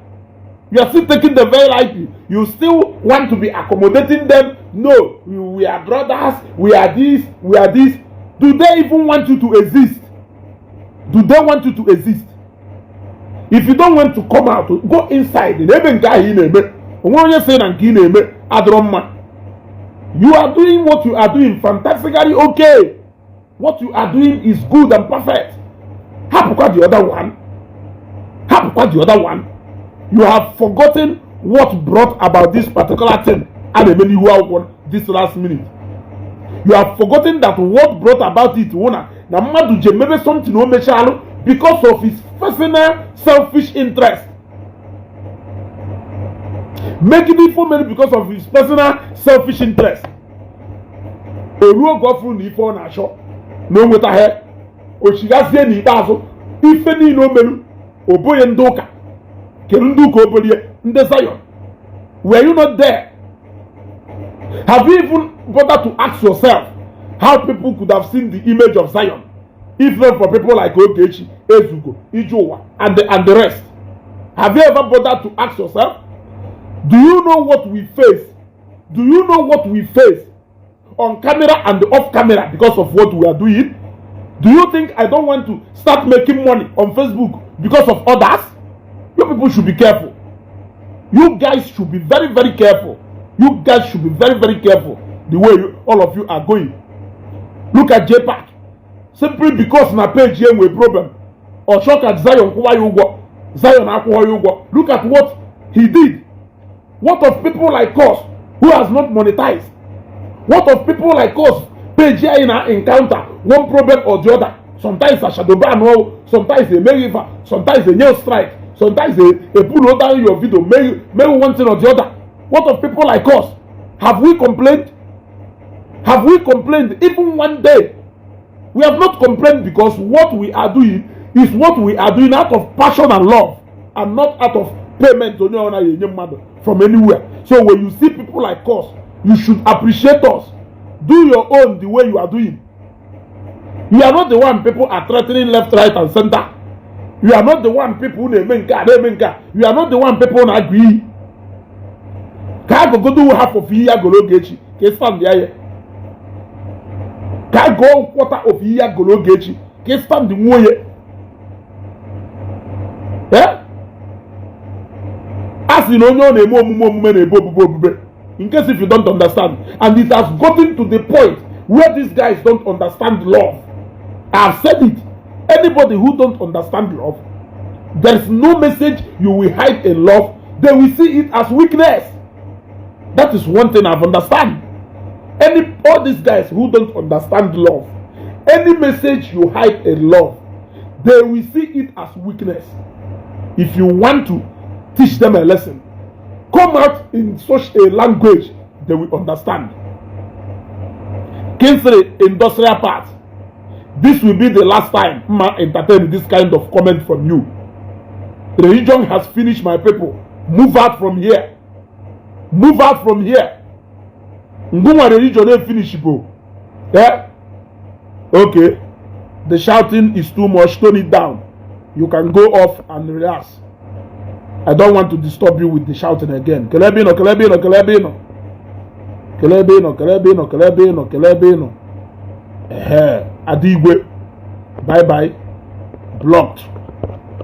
You are still taking them very lightly. You still want to be accommodating them. No, we are brothers, we are this, we are this. Do they even want you to exist? Do they want you to exist? If you don't want to come out, go inside. You are doing what you are doing fantastically okay. What you are doing is good and perfect. How about the other one? How about the other one? You have forgotten what brought about this particular thing this last minute. You have forgotten that what brought about it maybe something because of his personal selfish interest. Making it for many because of his personal selfish interest. A rule go through the phone and show. No matter here. Oshigazie ni itazo. Ife ni no melu. Oboye ndoka. Kerunduko oboye. Nde Zion. Were you not there? Have you even bothered to ask yourself how people could have seen the image of Zion? If not for people like Ogechi, Ezugo, Ijowa, and the rest. Have you ever bothered to ask yourself? Do you know what we face? Do you know what we face on camera and off camera because of what we are doing? Do you think I don't want to start making money on Facebook because of others? You people should be careful. You guys should be very, very careful. You guys should be very, very careful the way all of you are going. Look at JPAC. Simply because na page here with problem. Or shock at Zion. Zion. Look at what he did. What of people like us who has not monetized? What of people like us page here in our encounter one problem or the other? Sometimes a shadow ban, sometimes a river, sometimes a nail strike, sometimes a pull down your video, maybe one thing or the other. What of people like us? Have we complained? Have we complained even one day? We have not complained because what we are doing is what we are doing out of passion and love and not out of payment from anywhere. So when you see people like us, you should appreciate us. Do your own the way you are doing. You are not the one people are threatening left, right, and center. You are not the one people who You are not the one people who agree. Can go do half of year go Ogechi? Can stand there? Can go quarter of year go Ogechi? Can stand the way? Yeah? As you know, in case if you don't understand, and it has gotten to the point where these guys don't understand love. I have said it. Anybody who don't understand love, there is no message you will hide in love. They will see it as weakness. That is one thing I've understand. All these guys who don't understand love, any message you hide in love, they will see it as weakness. If you want to teach them a lesson, come out in such a language they will understand. Kingsley, industrial part. This will be the last time I entertain this kind of comment from you. Religion has finished, my people. Move out from here. Move out from here. Nguma religion ain't finish, bro. Yeah? Okay. The shouting is too much. Tone it down. You can go off and relax. I don't want to disturb you with the shouting again. Kelebino, kelebino, kelebino. Kelebino, kelebino, kelebino, kelebino. Adigwe. Bye bye. Blocked.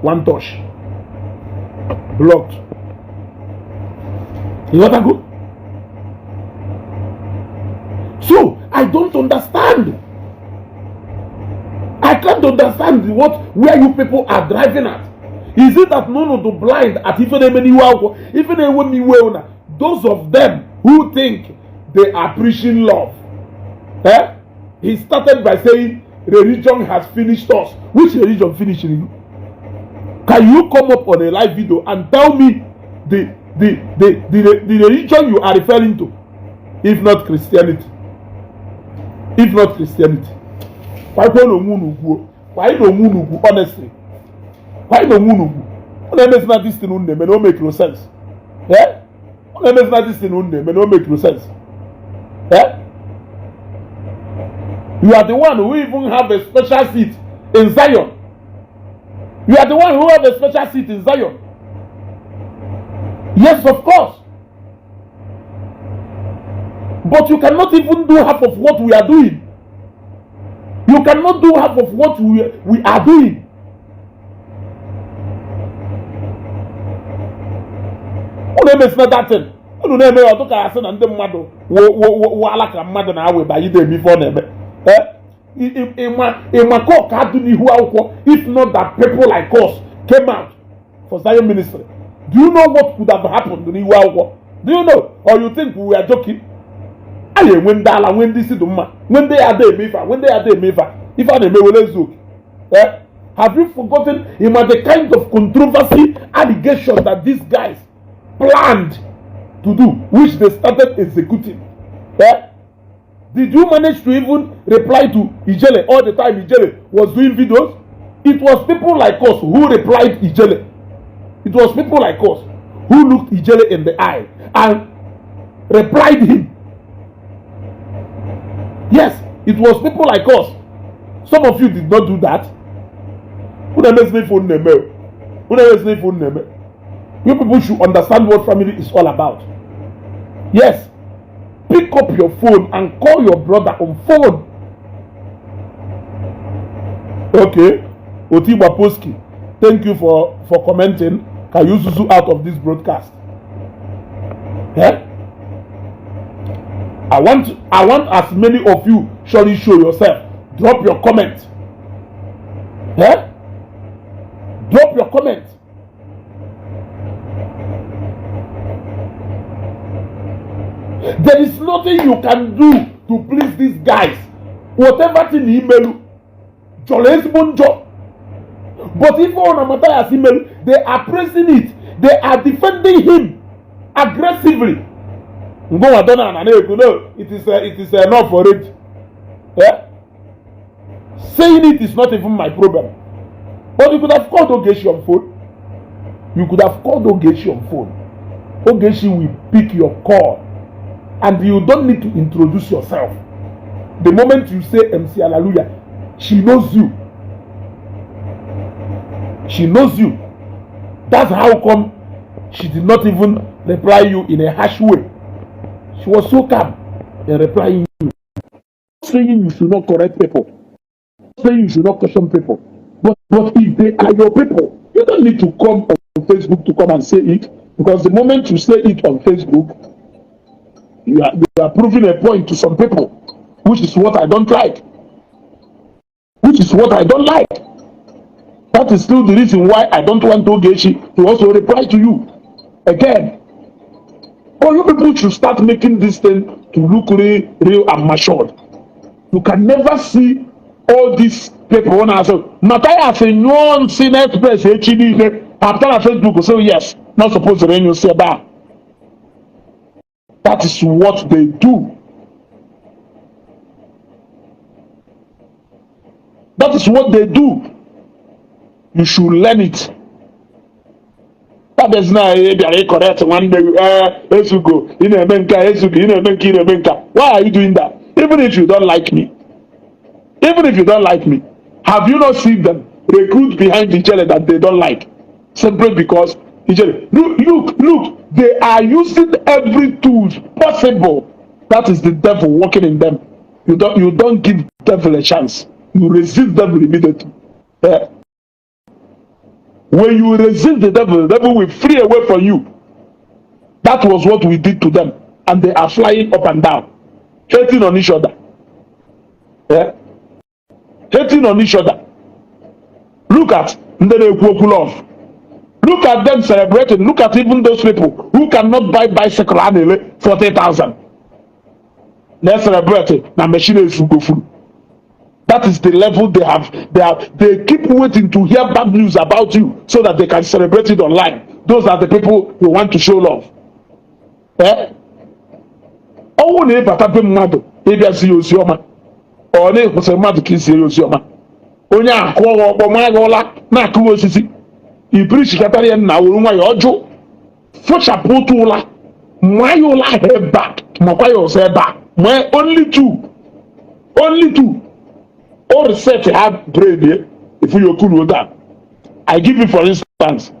One touch. Blocked. You know what I go? So I don't understand. I can't understand where you people are driving at. Is it that none of the blind at even those of them who think they are preaching love. He started by saying religion has finished us. Which religion finished you? Can you come up on a live video and tell me the religion you are referring to, if not Christianity? If not Christianity. Why don't you honestly? Why don't you? Not this thing may not make no sense. Not this thing may not make no sense. You are the one who even have a special seat in Zion. You are the one who have a special seat in Zion. Yes, of course. But you cannot even do half of what we are doing. You cannot do half of what we are doing. It's not that thing. I don't know what I said and the mother like a mother now by you before them. If not that people like us came out for Zion ministry, do you know what could have happened to the war? Do you know? Or you think we were joking? When this is the man, when they are there, if I may joke. Have you forgotten the kind of controversy allegation that these guys planned to do, which they started executing? Did you manage to even reply to Ijele all the time Ijele was doing videos? It was people like us who replied Ijele. It was people like us who looked Ijele in the eye and replied him. Yes, it was people like us. Some of you did not do that. You people should understand what family is all about. Yes. Pick up your phone and call your brother on phone. Okay. Otiba Poski, thank you for commenting. Can you zoom out of this broadcast? I want as many of you surely show yourself. Drop your comment. Drop your comment. There is nothing you can do to please these guys. Whatever thing he email, job. But if on Amataya's email, they are praising it. They are defending him aggressively. It is enough for it. Saying it is not even my problem. But you could have called Ogechi on phone. Ogechi will pick your call. And you don't need to introduce yourself. The moment you say MC Alaluya, she knows you. She knows you. That's how come she did not even reply you in a harsh way. She was so calm in replying you. Saying you should not correct people. Saying you should not question people. But if they are your people, you don't need to come on Facebook to come and say it. Because the moment you say it on Facebook, you are proving a point to some people, which is what I don't like. That is still the reason why I don't want Ogechi to also reply to you again. All you people should start making this thing to look real and matured. You can never see all these people when I say Matthias and non Senate Express HD after Facebook will say yes, not supposed to renew say that. That is what they do. That is what they do. You should learn it. That is not correct one day. Why are you doing that? Even if you don't like me. Have you not seen them recruit behind each other that they don't like? Simply because each other. Look. They are using every tool possible. That is the devil working in them. You don't give devil a chance. You resist devil immediately. When you resist the devil will flee away from you. That was what we did to them. And they are flying up and down. Hating on each other. Hating on each other. Look at Ndene Kwoku love. Look at them celebrating. Look at even those people who cannot buy bicycle and 40,000. They're celebrating. Now machine is go full. That is the level they have. They keep waiting to hear bad news about you so that they can celebrate it online. Those are the people you want to show love. Eh? Oh, ne batape mmadu ịbịa si ozi ọma. Ọ na-ekwesịrị mmadụ ka isi ozi ọma. Onye akụ ọgbọ nwa ụla na-akụ osisi. Ibirichikatara ya na wuru nwa ya ọjụ. Fochapụ otu ụla. Mwa ya ụla ebe a. Makwa ya ọzọ ebe a. Mwa only two. Only two. All research have brain here. If you could know that. I give you for instance.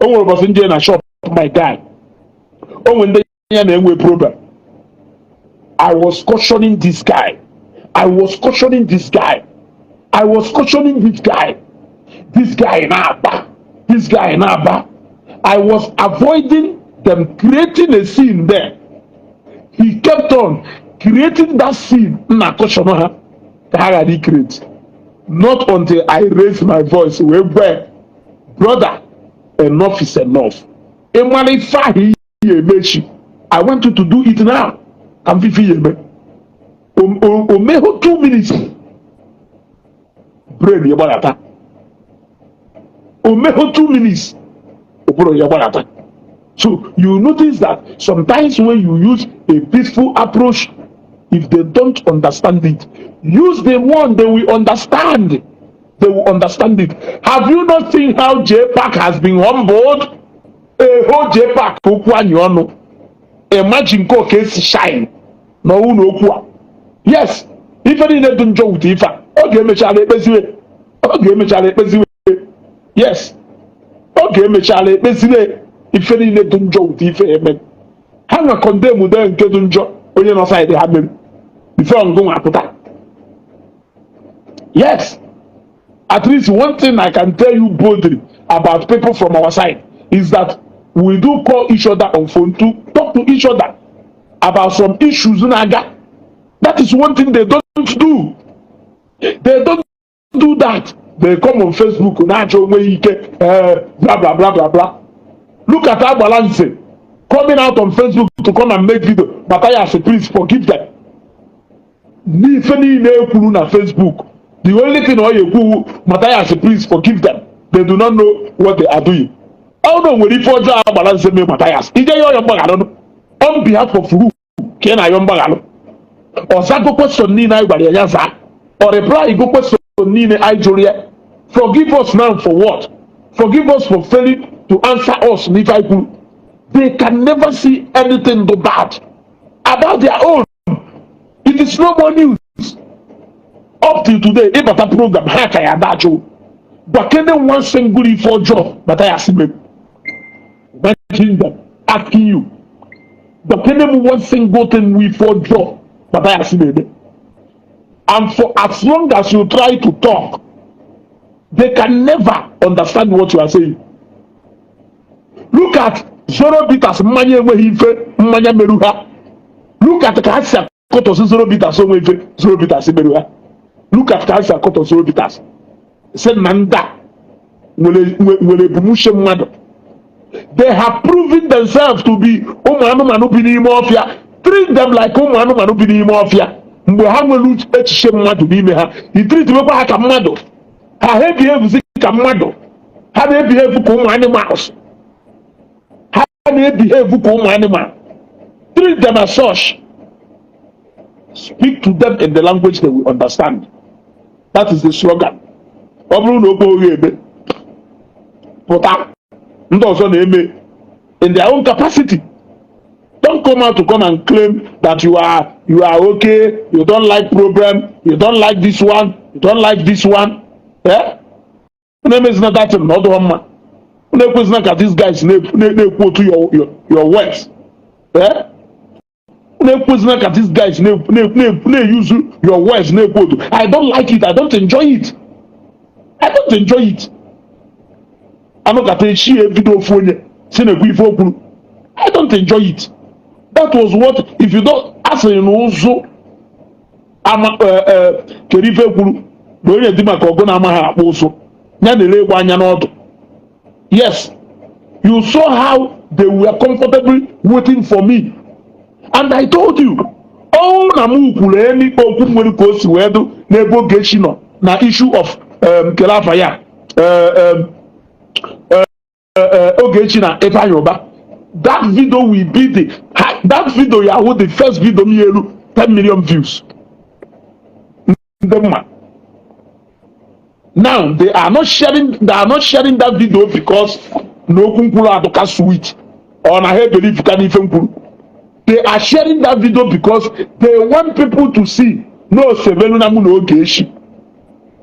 Oh, was in there shop my guy. Oh, when they had problem. I was cautioning this guy. I was cautioning this guy. I was cautioning this guy. This guy in Abba. This guy in Abba. I was avoiding them creating a scene there. He kept on creating that scene. Not until I raised my voice. Where, brother, enough is enough. I want you to do it now. I'm 50 years. Omeho 2 minutes. Brain yabarata. Omeho 2 minutes. Obro yabarata. So you notice that sometimes when you use a peaceful approach, if they don't understand it, use the one they will understand. They will understand it. Have you not seen how J-Pack has been humbled? A whole J-Pack. Imagine go case shine. No one. Yes. If any need to joke with Ifa. Okay, me chale bezwe. Okay, me chale bezwe. Yes. Okay, me chale bezwe. If any need to joke with Ifa, amen. Hang a condemn with them get to joke. Only no side they have them. Before I'm going to that. Yes. At least one thing I can tell you boldly about people from our side is that we do call each other on phone to talk to each other about some issues. That is one thing they don't do. They don't do that. They come on Facebook, blah, blah, blah, blah, blah. Look at our balance coming out on Facebook to come and make video. But I ask, please forgive them. Facebook. The only thing you do, Matthias, please forgive them. They do not know what they are doing. Oh no, when you forge our balance, Matthias, on behalf of who can I or Zago question Nina Ibariaza or reply go question Nina Ijoria. Forgive us now for what? Forgive us for failing to answer us. They can never see anything bad about their own. It is no more news. Up till today, if that program, but can one single for job, but I ask them, asking you, but can one single thing we for job, but I ask them, and for as long as you try to talk, they can never understand what you are saying. Look at Zoro Bitas Manya Manya Meruha. Look at the Kasa Koto Zoro Bitas Zoro Bitas Meruha. Look at Kasa Koto Zoro Bitas. Said Nanda they have proven themselves to be Mafia. Treat them like Mafia. Mbohamu Echishem to be meha. He treat me like a mado. How heavy have Kamado? How they behave for animals? How they behave for animal? Treat them as such. Speak to them in the language they will understand. That is the slogan. In their own capacity. Don't come out to come and claim that you are okay, you don't like problem, you don't like this one, you don't like this one. Yeah? Name is not that another one. These guys quote your words. Yeah? These guys use your words. I don't like it, I don't enjoy it. I don't enjoy it. I'm not going to share video phone. I don't enjoy it. That was what, if you don't ask him also, yes, You saw how they were comfortably waiting for me. And I told you, oh, Namu any Okumurikosi wedo nebo Geshino na issue of Kelafaya Ogechi na Epayoba. That video will be that video Yahoo, the first video me 10 million views. Now they are not sharing that video because no kunkula adoka sweet or na he believe can even kuru. They are sharing that video because they want people to see no Sevelu Namu no Ogechi.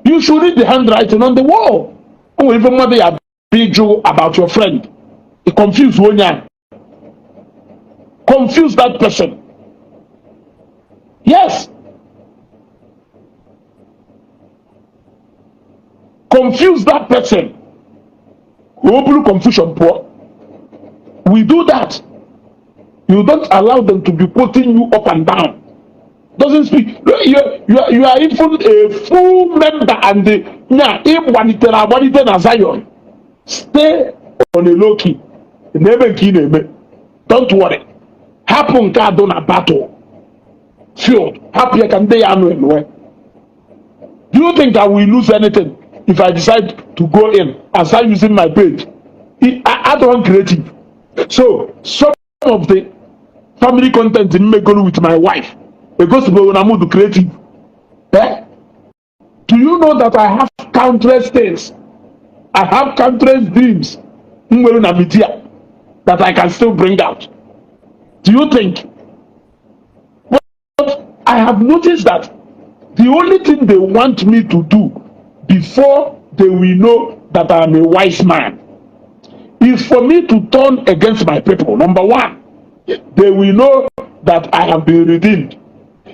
You should read the handwriting on the wall. Oh, even when they are big joke about your friend, it confuse one young. Confuse that person. Yes. Confuse that person. Open confusion, poor. We do that. You don't allow them to be putting you up and down. Doesn't speak. You are even a full member and the Zion. Stay on a low key. Never kill me. Don't worry. Happen on a battle field. Happy can they anywhere. Do you think I will lose anything if I decide to go in and start using my page? I don't want creative. So some of the family content in me go with my wife. It goes to when I'm to creative. Eh? Do you know that I have countless things? I have countless dreams that I can still bring out. Do you think? But I have noticed that the only thing they want me to do before they will know that I am a wise man is for me to turn against my people. Number one, they will know that I have been redeemed.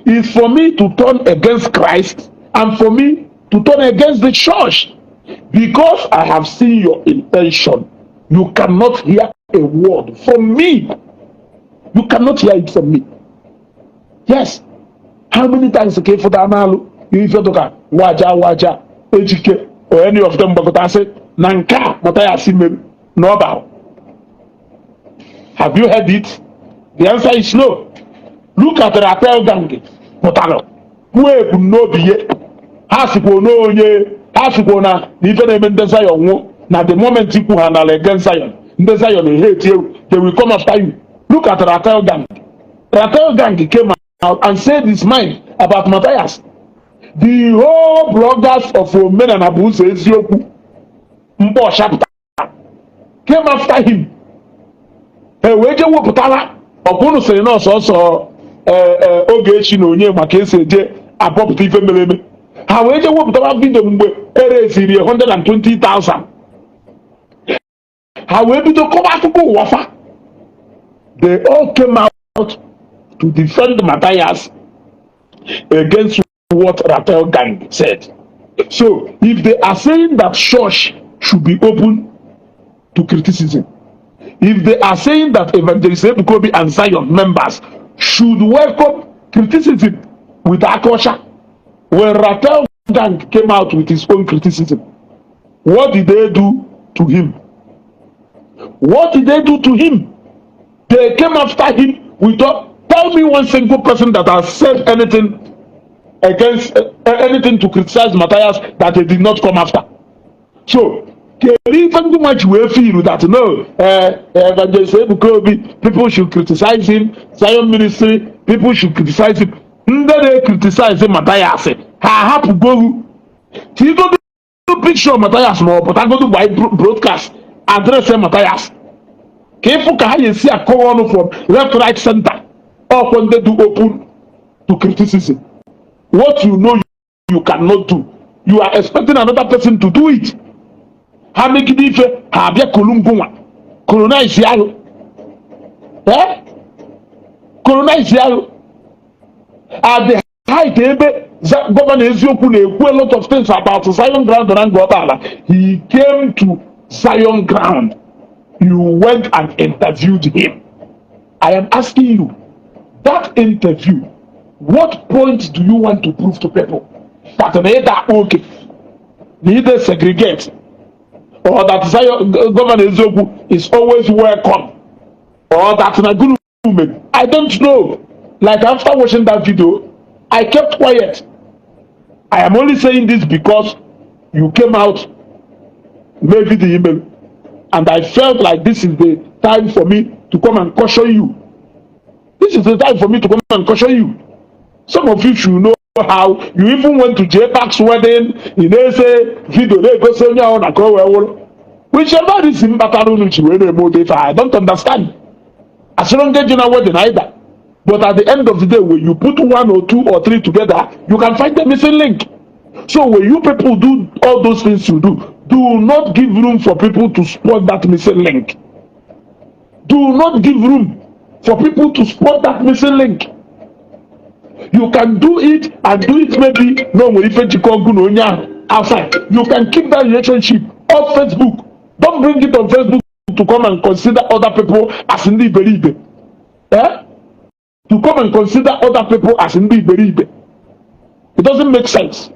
Is for me to turn against Christ and for me to turn against the church. Because I have seen your intention, you cannot hear a word from me. You cannot hear it from me. Yes. How many times okay for the Amalu? You if you talk Waja, Ejike, or any of them, but I say Nanka, but I see me no about. Have you heard it? The answer is no. Look at the Rappel Gang, Potano. Who will no be yet? Hasipo no ye, Hasipo na, even even the Zion. Now the moment you handle against Zion, the Zion they hate you, they will come after you. Look at the Rappel Gang. Rappel Gang came out and said his mind about Matthias. The whole bloggers of men and Abu Ezioku Mpo Shapta came after him. Weje woputala okunu sere no so Ogechi no nye maka eseje abopụta ife meleme. Ha weje woputala video mgbe ereziri 120,000. Ha we bido kọba akụkọ ụwa. They all came out to defend Matthias against what Rappel Gang said. So, if they are saying that church should be open to criticism, if they are saying that Evangelist Ebukobi and Zion members should welcome criticism with Akosha, when Rappel Gang came out with his own criticism, what did they do to him? What did they do to him? They came after him with tell me one single person that has said anything against anything to criticize Matthias that they did not come after. So they even too much we feel that no, Evangelist Ebukobi, people should criticize him. Zion ministry, people should criticize him. They criticize him, Matthias. I have to go. He go do picture of Matthias no, but I go to buy broadcast address Matthias. Careful, can you see a corner from left, right, center, or when they do open to criticism? What you know you cannot do, you are expecting another person to do it. How make it different? Have you colonize Yalo? Eh? Colonize Yalo? At the height, Governor Ezioku a lot of things about Zion ground and Guadala. He came to Zion ground. You went and interviewed him. I am asking you, that interview, what point do you want to prove to people? That neither okay, neither segregate. or that Zion, Governor Ezoku is always welcome, or that na good woman. I don't know. Like after watching that video, I kept quiet. I am only saying this because you came out, maybe the email, and I felt like this is the time for me to come and caution you. This is the time for me to come and caution you. Some of you should know how you even went to J-Pack's wedding. You know, say video they go say on a call. Whichever reason I don't understand. As long as you know wedding either. But at the end of the day, when you put one or two or three together, you can find the missing link. So when you people do all those things you do not give room for people to spoil that missing link. Do not give room for people to spoil that missing link. You can do it and do it maybe no if you outside. You can keep that relationship on Facebook. Don't bring it on Facebook to come and consider other people as in the believe. Eh? To come and consider other people as in the believe. It doesn't make sense.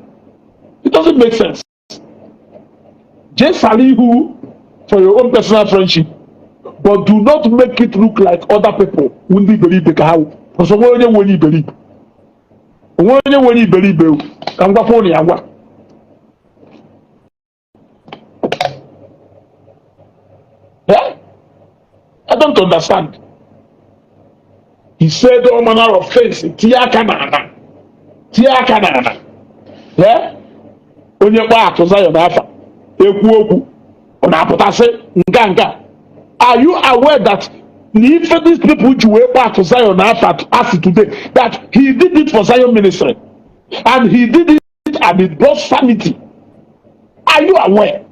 It doesn't make sense. Just Salihu for your own personal friendship, but do not make it look like other people who believe the cow. Because when you believe. When you believe, I'm going to yeah? I don't understand. He said all manner of things. Tia kanana. Yeah? Onye kwa atuza yo nafa. Ekwu okwu. Ona aputase nga. Are you aware that if these people who were part of Zion Afat as today, that he did it for Zion ministry and he did it and it brought sanity? Are you aware?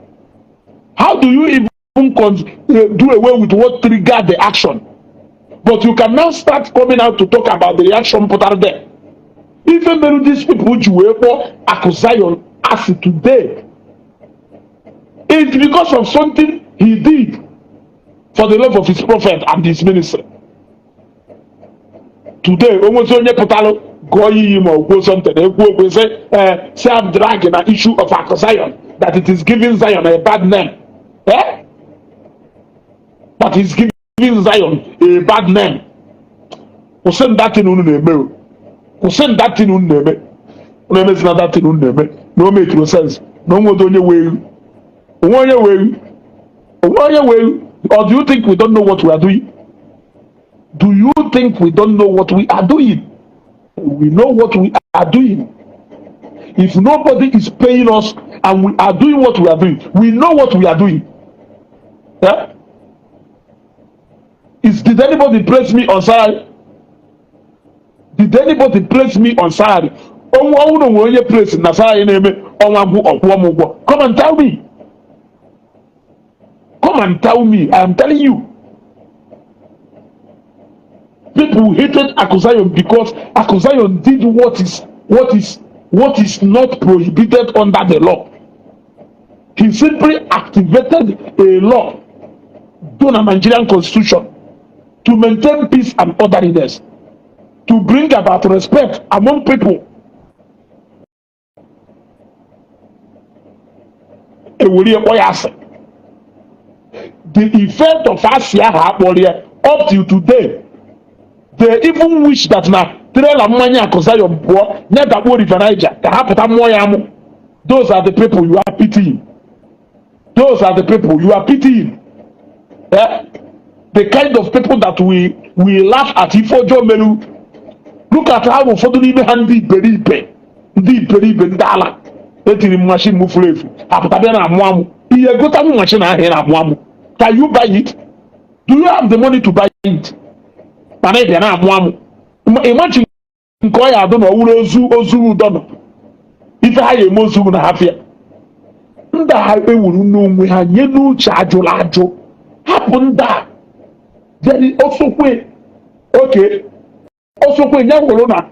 How do you even do away with what triggered the action? But you can now start coming out to talk about the reaction put out there. Even when these people who were part of Zion as today, it's because of something he did for the love of his prophet and his ministry. Today, almost only Potalo go him or go something. They go say, I'm dragging an issue of Zion, that it is giving Zion a bad name. Eh? That is giving Zion a bad name. Who send that in Uneme? Who send that in Uneme? Uneme is not that in Uneme. No make no sense. No more don't you way. One way. Or do you think we don't know what we are doing? Do you think we don't know what we are doing? We know what we are doing. If nobody is paying us and we are doing what we are doing, we know what we are doing. Yeah? Did anybody place me on salary? Did anybody place me on salary? Come and tell me. Come and tell me. I am telling you. People hated Akuzayon because Akuzayon did what is not prohibited under the law. He simply activated a law done a Nigerian constitution to maintain peace and orderliness, to bring about respect among people. The effect of Asia up till today, they even wish that now those are the people you are pitying. Those are the people you are pitying. Yeah? The kind of people that we laugh at. Ifojo Melu. Look at how Foduni Handi Beripe. Ndi Beripe Ndala. Etiri machine mufulefu. Aputabena Mwamu. Iye gota mu machine ahera Mwamu. Can you buy it? Do you have the money to buy it? Manebe na Mwamu. Imagine Nkoya Adono Ozu Dono. Ife ha ye mozu na hafia. Nda ha ewuru n'onwe ha nye n'uche ajụla ajụ. Hapụ nda. Then also kwe. Okay. Also kwe nya woro na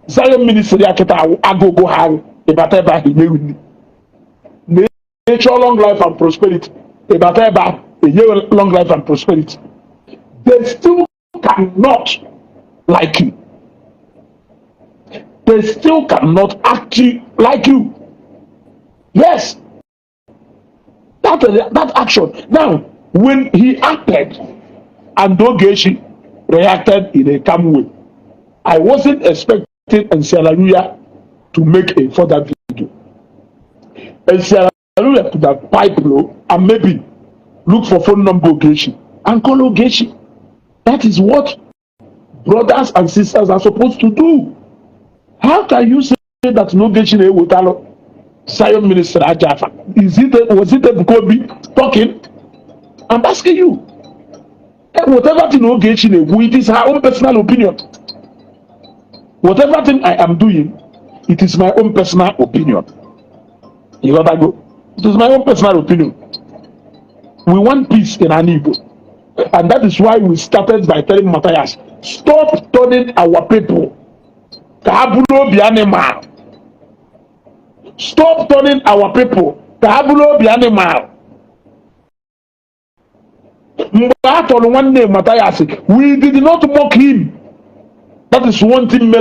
Zion ministry akita agogo ha ibata eba hinewini. Nature, long life and prosperity. Ibata eba long life and prosperity. They still cannot like you. They still cannot act like you. Yes. That action. Now, when he acted and Ogechi reacted in a calm way, I wasn't expecting Alaluya to make a further video. Alaluya could have piped low and maybe look for phone number Ogechi and call Ogechi. That is what brothers and sisters are supposed to do. How can you say that Ogechi Ewotalo, Zion Minister Ajafa, was it Bukobi talking? I'm asking you. Whatever thing Ogechi it is her own personal opinion. Whatever thing I am doing, it is my own personal opinion. You gotta go. It is my own personal opinion. We want peace in an Igbo. And that is why we started by telling Matthias, stop turning our people. Stop turning our people. We did not mock him. That is one thing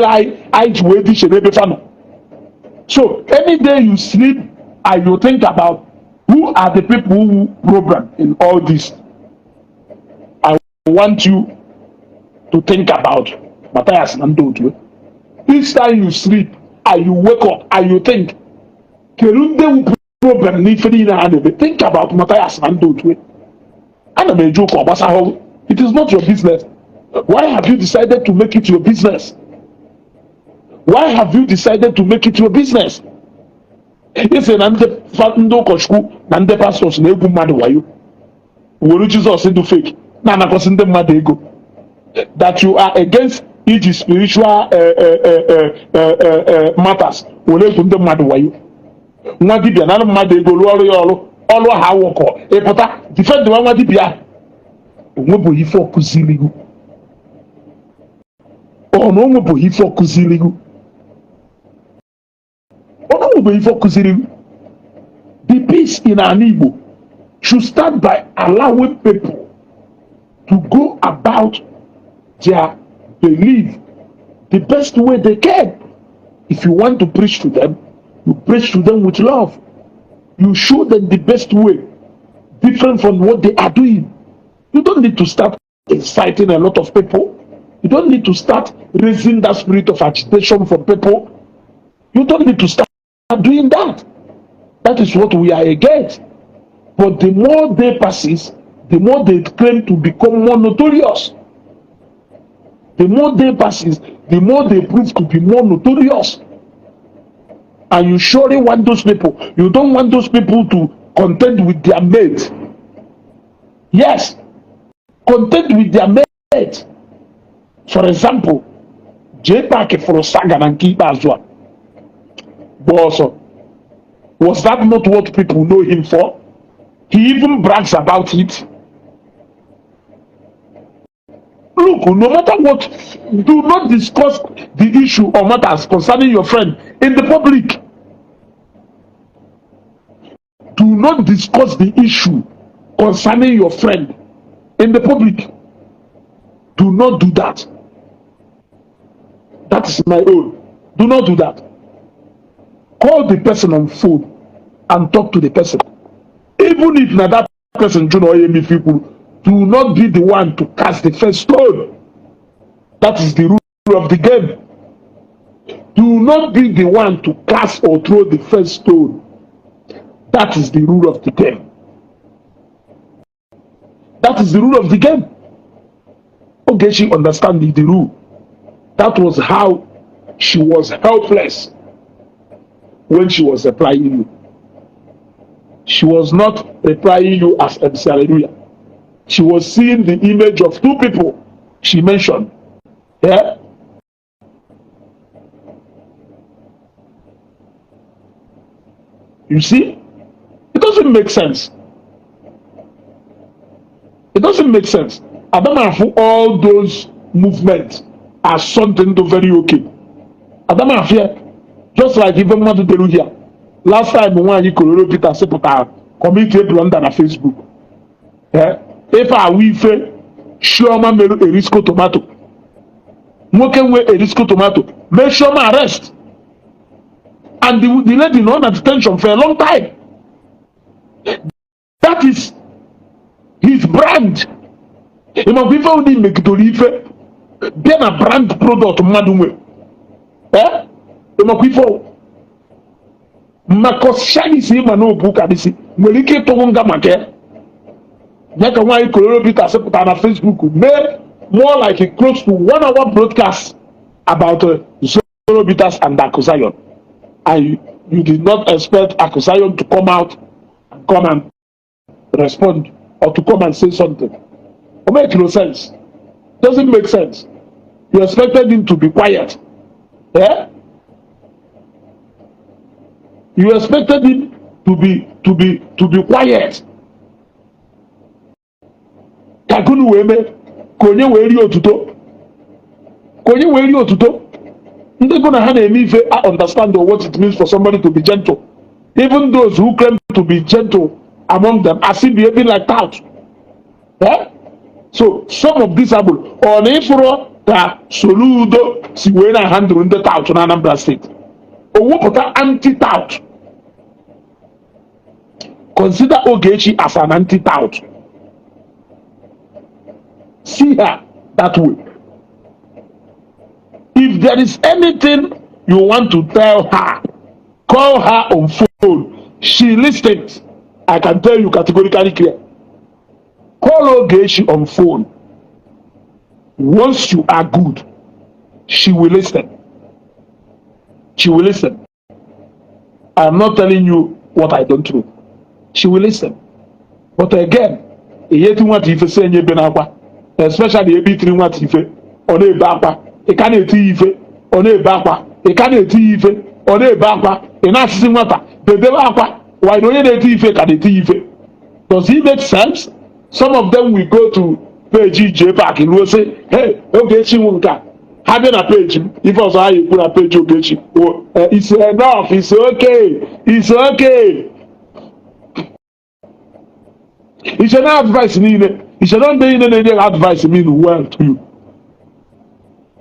So any day you sleep and you think about who are the people who problem in all this, I want you to think about Matthias Nandotu. Each time you sleep and you wake up and you think, think about Matthias Nandotu. It is not your business. Why have you decided to make it your business? Why have you decided to make it your business? If a pastors Jesus into fake that you are against each spiritual matters. Defend the one dibia. Onwebo ifo kuziligu. Onwebo ifo kuziligu. Onwebo ifo kuziligu. The peace in an Igbo should start by allowing people to go about their belief the best way they can. If you want to preach to them, you preach to them with love. You show them the best way, different from what they are doing. You don't need to start inciting a lot of people. You don't need to start raising that spirit of agitation for people. You don't need to start doing that. That is what we are against. But the more day passes, the more they claim to become more notorious. The more day passes, the more they prove to be more notorious. And you surely want those people. You don't want those people to contend with their mates. Yes, contend with their mates. For example, J Park for Sagan and Kiba as well. Was that not what people know him for? He even brags about it. Look, no matter what, do not discuss the issue or matters concerning your friend in the public. Do not discuss the issue concerning your friend in the public. Do not do that. That is my own. Do not do that. Call the person on phone and talk to the person. Even if na that person do not hear me, people, do not be the one to cast the first stone. That is the rule of the game. Do not be the one to cast or throw the first stone. That is the rule of the game. That is the rule of the game. Ogechi understanding the rule. That was how she was helpless when she was replying you. She was not replying you as MC Alaluya. She was seeing the image of two people she mentioned. Yeah? You see? It doesn't make sense. It doesn't make sense. I don't know if all those movements are something to very okay. I don't know if just like even Madu Delu here. Last time when you could Peter Sepota community blunder on Facebook. Yeah? If I will fail, sure man a risco tomato. Moken way a risco tomato. Make sure man arrest. And the lady not at detention for a long time. that is his brand. Before we make it Ife, then a brand product Madumwe. Before Makoshani si mano buka disi, Melike Tonga Make. Naka why Kolobita put on Facebook made more like a close to 1 hour broadcast about Zoro Bitters and Akusayon. And you did not expect Akusayon to come out and come and respond or to come and say something. It makes no sense. Doesn't make sense. You expected him to be quiet. Yeah? You expected him to be quiet. Kakunu weme konye weri otuto. Konye weri otuto. Ndị gonna have a ife understand what it means for somebody to be gentle. Even those who claim to be gentle among them are still behaving like that. Eh? So some of these people on ifro ka soludo si we na handle ndị tout na Anambra State. Owo pụta anti-tout. Consider Ogechi as an anti-tout. See her that way. If there is anything you want to tell her, call her on phone. She listens. I can tell you categorically clear. Call Ogechi on phone. Once you are good, she will listen. She will listen. I am not telling you what I don't know. She will listen. But again, especially if you want ife ọ na-ebe akwa ị ka na-eti ife ọ na-ebe akwa ị ka na-eti ife ọ na-ebe akwa ị na-asịsị nwata bedebe akwa why na onye na-eti ife ka na-eti ife. Does it make sense? Some of them will go to page J Park and will say, hey, Ogechi nwe nke a ha bịa na page m ife ọzọ ha ekwu na page Ogechi it's enough, it's okay, it's okay. It's an advice niile. It should not be any advice mean well to you.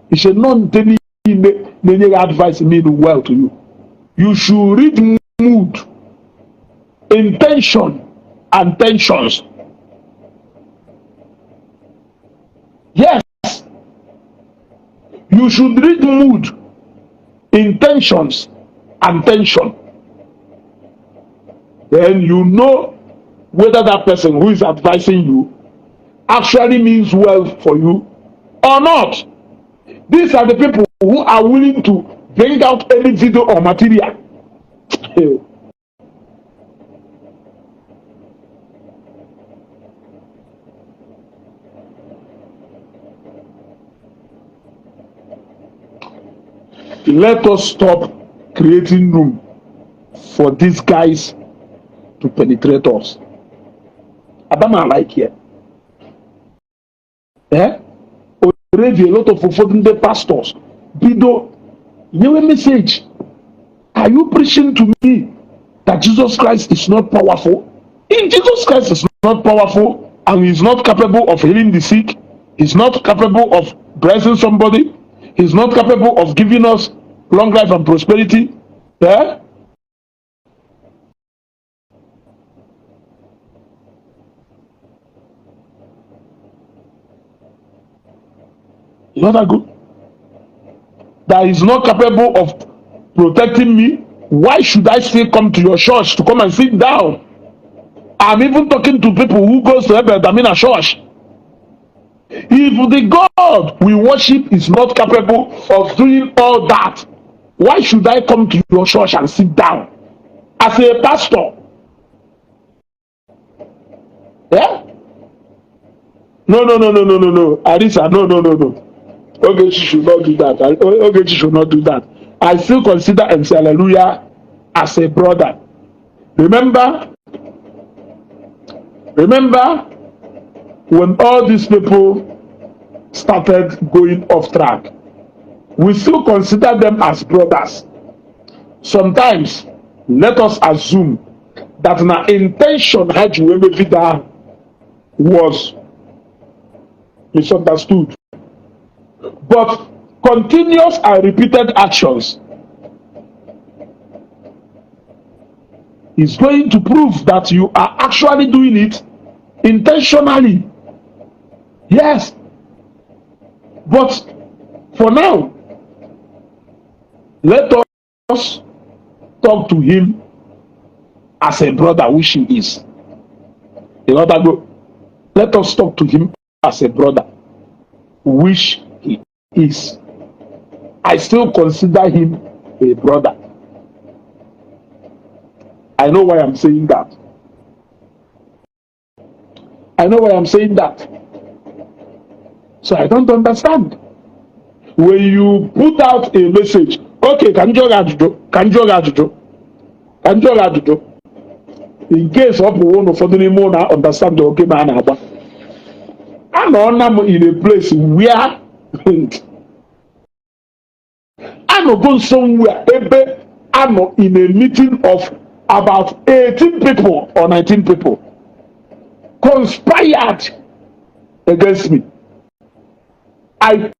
It should not be any advice mean well to you. You should read mood, intention, and tensions. Yes. You should read mood, intentions, and tension. Then you know whether that person who is advising you actually means well for you or not. These are the people who are willing to bring out any video or material. Let us stop creating room for these guys to penetrate us. Adama like here. Already a lot of the pastors. Bido, you a message. Are you preaching to me that Jesus Christ is not powerful? If Jesus Christ is not powerful and is not capable of healing the sick, he's not capable of blessing somebody, he's not capable of giving us long life and prosperity. Yeah? Is not that good? That is not capable of protecting me. Why should I still come to your church to come and sit down? I'm even talking to people who goes to Damina church. If the God we worship is not capable of doing all that, why should I come to your church and sit down as a pastor? Yeah? No. Arisa, no. Ogechi should not do that. Ogechi should not do that. I still consider MC Alaluya as a brother. Remember when all these people started going off track, we still consider them as brothers. Sometimes, let us assume that my intention had you ever vida was misunderstood. But continuous and repeated actions is going to prove that you are actually doing it intentionally. Yes. But for now, let us talk to him as a brother, which he is. Let us talk to him as a brother, which he is. I still consider him a brother. I know why I'm saying that. I know why I'm saying that. So I don't understand. When you put out a message, okay, can you in case of one of the understand the okay man, I'm in a place where I'm going somewhere. I'm in a meeting of about 18 people or 19 people conspired against me. I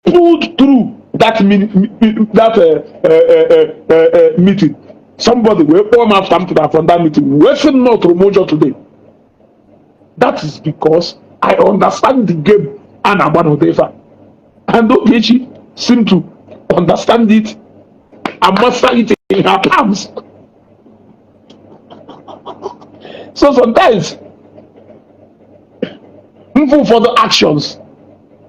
pulled through that meeting. Somebody will come after from that meeting. Wasn't not Romojo today. That is because I understand the game and I'm one of the and Ogechi seem to understand it and master it in her palms. So sometimes, even for the actions,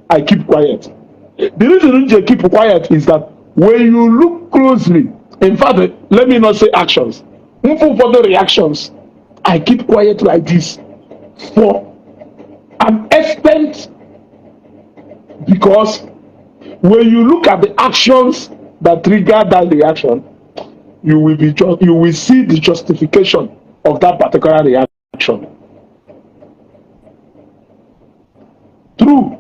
I keep quiet. The reason I keep quiet is that when you look closely, in fact, let me not say actions, even for the reactions, I keep quiet like this for an extent, because when you look at the actions that trigger that reaction, you will see the justification of that particular reaction. True.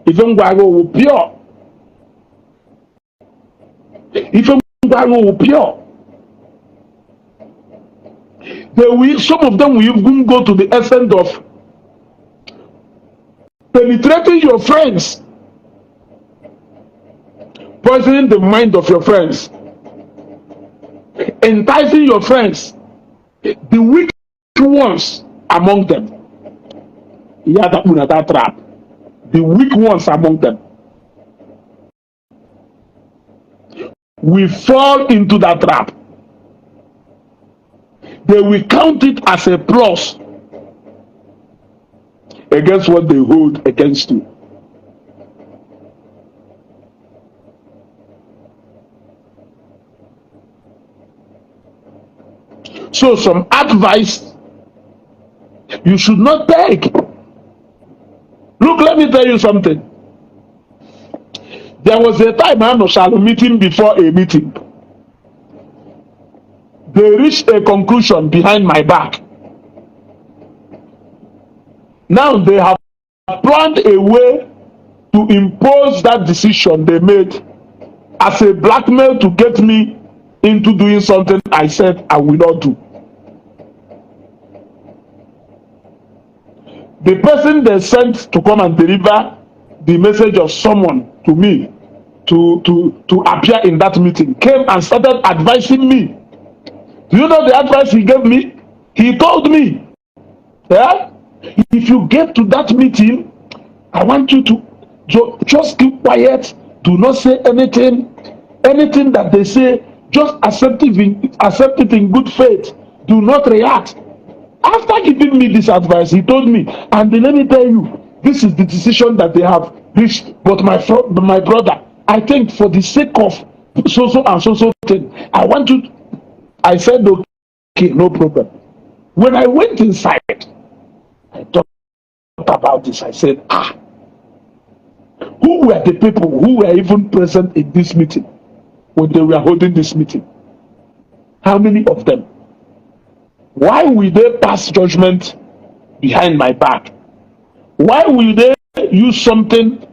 Even Gwago will pure. Even Gwago will pure. Some of them will even go to the extent of penetrating your friends, poisoning the mind of your friends, enticing your friends, the weak ones among them. That trap. The weak ones among them. We fall into that trap. They will count it as a plus against what they hold against you. So some advice you should not take. Look, let me tell you something. There was a time I was at a meeting before a meeting. They reached a conclusion behind my back. Now they have planned a way to impose that decision they made as a blackmail to get me into doing something I said I will not do. The person they sent to come and deliver the message of someone to me to appear in that meeting came and started advising me. Do you know the advice he gave me? He told me, yeah, if you get to that meeting, I want you to just keep quiet. Do not say anything. Anything that they say, just accept it in good faith. Do not react. After giving me this advice, he told me, and let me tell you, this is the decision that they have reached. But my brother, I think for the sake of so and so thing, I want you. I said, okay, no problem. When I went inside, I thought about this. I said, who were the people who were even present in this meeting when they were holding this meeting? How many of them? Why will they pass judgment behind my back? Why will they use something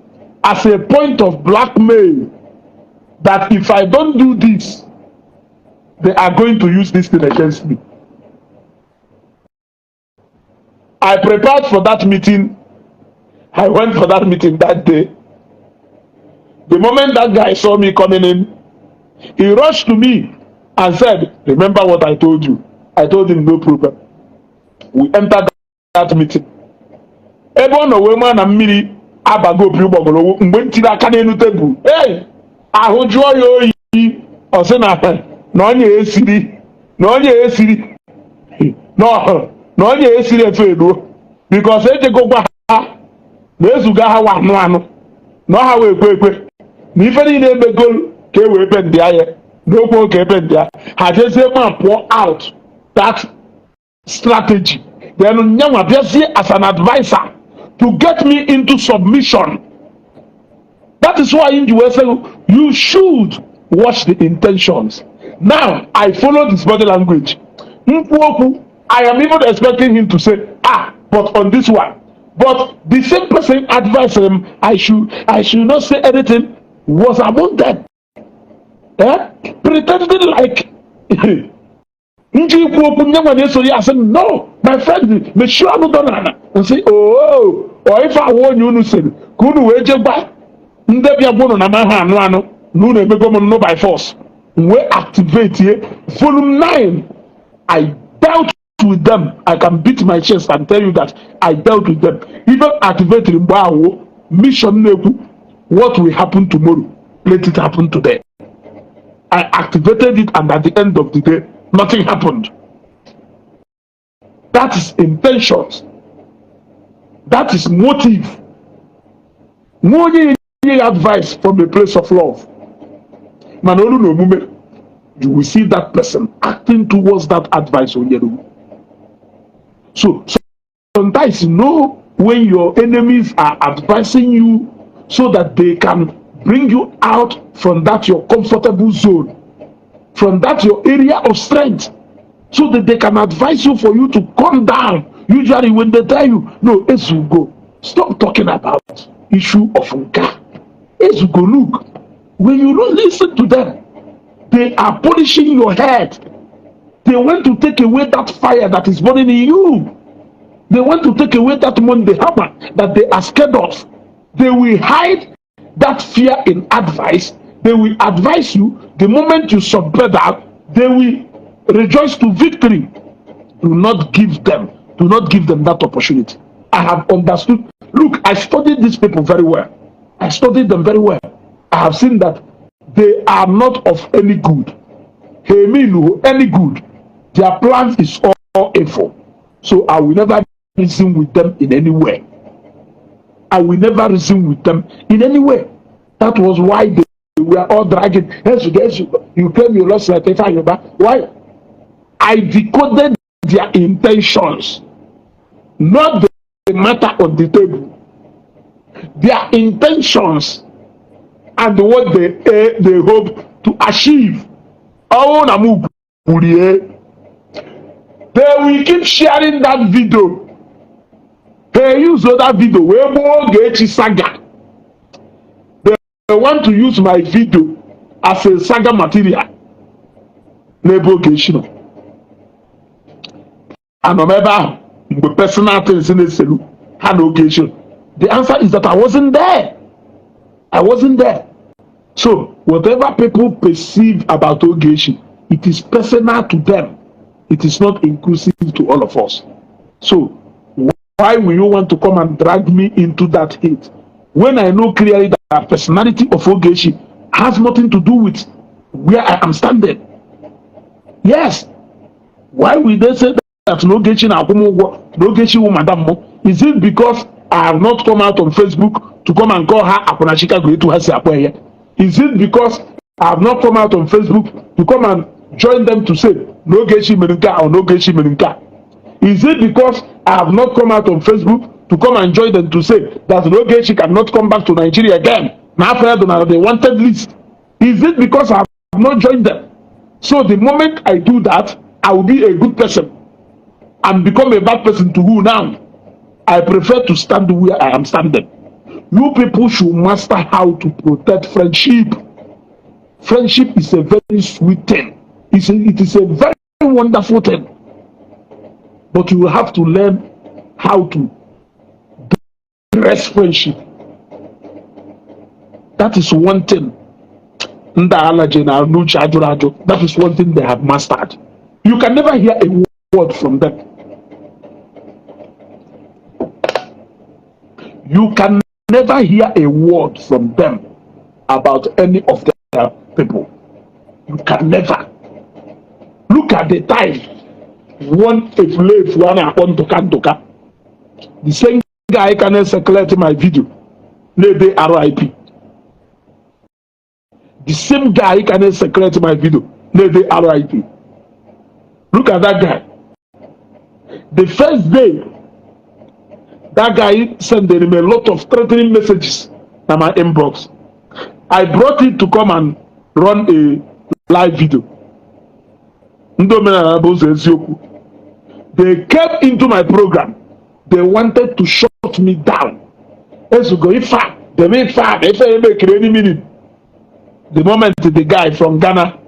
as a point of blackmail that if I don't do this, they are going to use this thing against me? I prepared for that meeting. I went for that meeting that day. The moment that guy saw me coming in, he rushed to me and said, remember what I told you. I told him no problem. We entered that meeting. Ebe ọ nọ wee maa na mmiri abago opi ụgbọgọrọ mgbe m tiri aka n'elu tebụl. Hey! Ahụ jụọ ya oyi ọ sị na onye esiri na onye esiri efe eruo because ejegokwa ha na ezuga ha wa anụ na ọha wee ekwe na ife niile emegolu ka e wee pendị ya n'okwu ka ependị ya ha jezie ma pụọ out that strategy then nyanwa bịazie as an advisor to get me into submission. That is why in the West you should watch the intentions. Now I follow this body language. I am even expecting him to say, but on this one. But the same person advised him I should not say anything was among them. Pretending like I said, no, my friend, make sure I'm not and say, or if I warn you, say, could we just buy? No by force. We activate here. Volume 9. I dealt with them. I can beat my chest and tell you that I dealt with them. Even activating mission what will happen tomorrow. Let it happen today. I activated it, and at the end of the day, nothing happened. That is intentions. That is motive. More advice from a place of love. Manolo no mume, you will see that person acting towards that advice on you. So sometimes you know when your enemies are advising you so that they can bring you out from that your comfortable zone, from that your area of strength, so that they can advise you for you to come down. Usually when they tell you, no, as you go, stop talking about issue of Nka. As you go, look, when you don't listen to them, they are polishing your head. They want to take away that fire that is burning in you. They want to take away that Monday hammer that they are scared of. They will hide that fear in advice. They will advise you. The moment you submit that, they will rejoice to victory. Do not give them that opportunity. I have understood. Look, I studied these people very well. I studied them very well. I have seen that they are not of any good. Any good. Their plan is all evil. So I will never reason with them in any way. I will never reason with them in any way. That was why they were all dragging. You claim you lost like why? I decoded their intentions, not the matter on the table. Their intentions and what they hope to achieve. They will keep sharing that video. They use other video. Ogechi saga. They want to use my video as a saga material. Ogechi. And remember, the personal things in the cell had occasion. The answer is that I wasn't there. So whatever people perceive about Ogechi, it is personal to them. It is not inclusive to all of us. So why will you want to come and drag me into that hate when I know clearly that the personality of Ogechi has nothing to do with where I am standing? Yes. Why will they say that Ogechi will madam? Is it because I have not come out on Facebook to come and call her Aponachika Great to her? Is it because I have not come out on Facebook to come and join them to say Ogechi Merinka or Ogechi Merinka? Is it because I have not come out on Facebook to come and join them to say that Ogechi cannot come back to Nigeria again? Now they wanted list. Is it because I have not joined them? So the moment I do that, I will be a good person and become a bad person to who now? I prefer to stand where I am standing. You people should master how to protect friendship. Friendship is a very sweet thing. It is a very wonderful thing. But you will have to learn how to dress friendship. That is one thing. That is one thing they have mastered. You can never hear a word from them. You can never hear a word from them about any of their people. You can never. Look at the time one if one upon Toka. The same guy can circulate my video. Maybe RIP. The same guy can circulate my video. Maybe RIP. Look at that guy. The first day, that guy sent me a lot of threatening messages in my inbox. I brought it to come and run a live video. They came into my program. They wanted to shut me down. The moment the guy from Ghana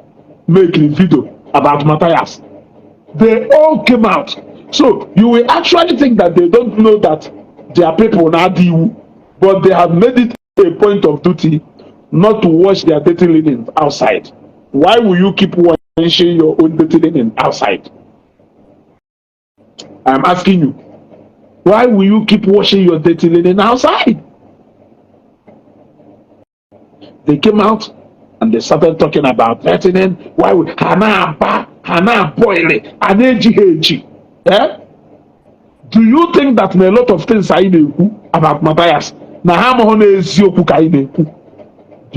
made a video about Matthias, they all came out. So you will actually think that they don't know that their people now do, but they have made it a point of duty not to wash their dirty linen outside. Why will you keep washing your own dirty linen outside? I'm asking you. Why will you keep washing your dirty linen outside? They came out and they started talking about threatening. Why would Hana boil Hana GH? Eh? Do you think that a lot of things I know about Matthias? The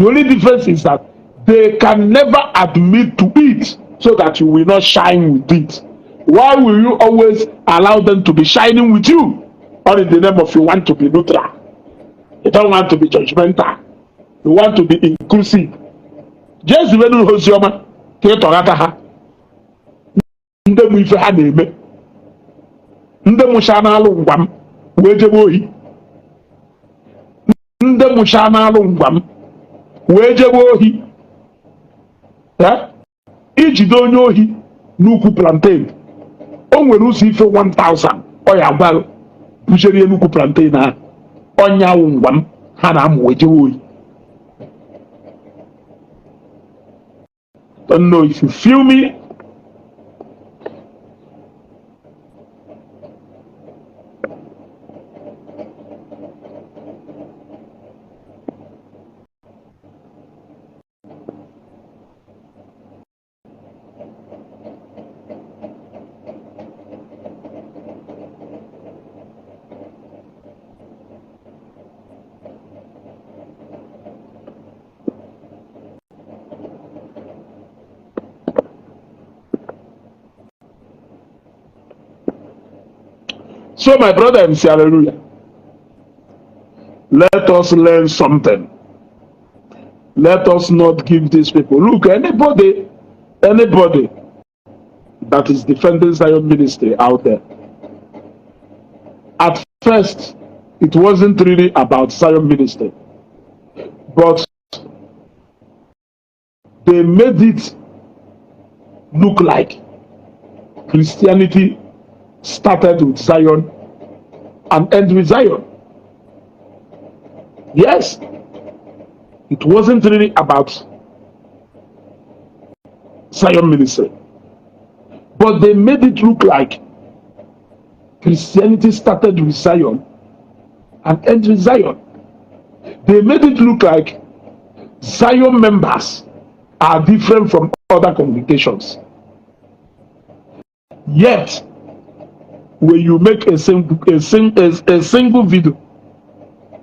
only difference is that they can never admit to it so that you will not shine with it. Why will you always allow them to be shining with you? Or in the name of you want to be neutral. You don't want to be judgmental. You want to be inclusive. Just when you host your man, take to ha. Nde mu ife ha na-eme. Nde mu sha na-alụ ngwam wee jebe ohi. Nde mu sha na-alụ ngwam wee jebe ohi. Ijide onye ohi n'ukwu plantain. O nwere ụzọ ife 1000 ọ ya gbalụ bujere n'ukwu plantain ha. Ọnya wụ ngwam ha na-amụ wee jebe ohi. Don't know if you feel me. So my brother and say Alaluya, let us learn something. Let us not give these people. Look, anybody that is defending Zion ministry out there, at first it wasn't really about Zion ministry, but they made it look like Christianity started with Zion and end with Zion. Yes, it wasn't really about Zion ministry, but they made it look like Christianity started with Zion and end with Zion. They made it look like Zion members are different from other congregations. Yet, when you make a single video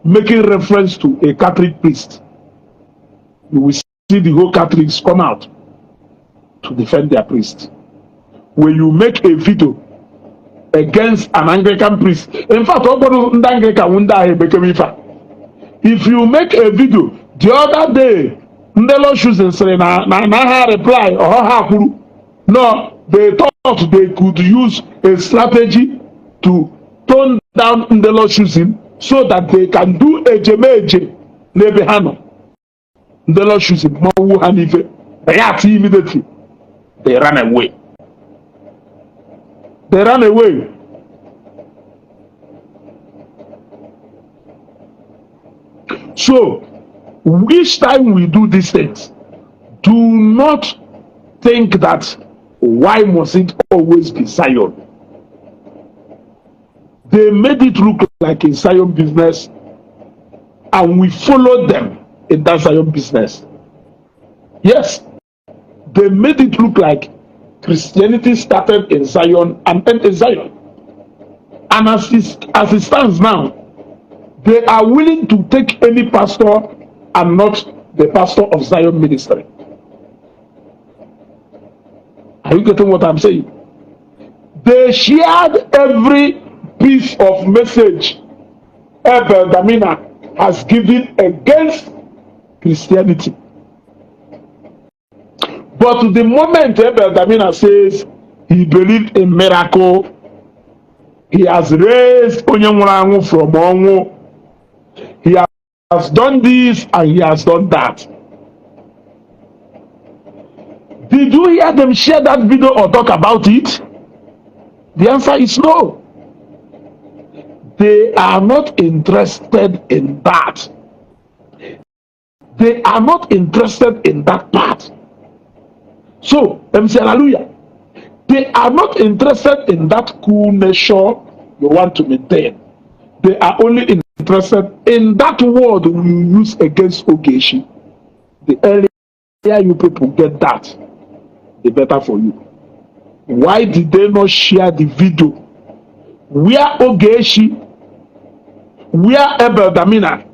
making reference to a Catholic priest, you will see the whole Catholics come out to defend their priest. When you make a video against an Anglican priest, in fact, if you make a video the other day, Ndelo choosing say na reply or no, they thought they could use a strategy to tone down Ndelo choosing so that they can do a jemeje nebehano. Ndelo choosing mawu hanife. They are immediately. They ran away. They ran away. So each time we do these things, do not think that Why must it always be Zion? They made it look like a Zion business, and we followed them in that Zion business. Yes, they made it look like Christianity started in Zion and ended in Zion. And as it stands now, they are willing to take any pastor and not the pastor of Zion ministry. Are you getting what I'm saying? They shared every piece of message Abel Damina has given against Christianity. But the moment Abel Damina says he believed in miracle, he has raised Onyenwurangu from Onwu, he has done this and he has done that. Did you hear them share that video or talk about it? The answer is no. They are not interested in that. They are not interested in that part. So, MC Alaluya, they are not interested in that cool nation you want to maintain. They are only interested in that word you use against Ogechi. The earlier you people get that, the better for you. Why did they not share the video where Ogechi, where Abel Damina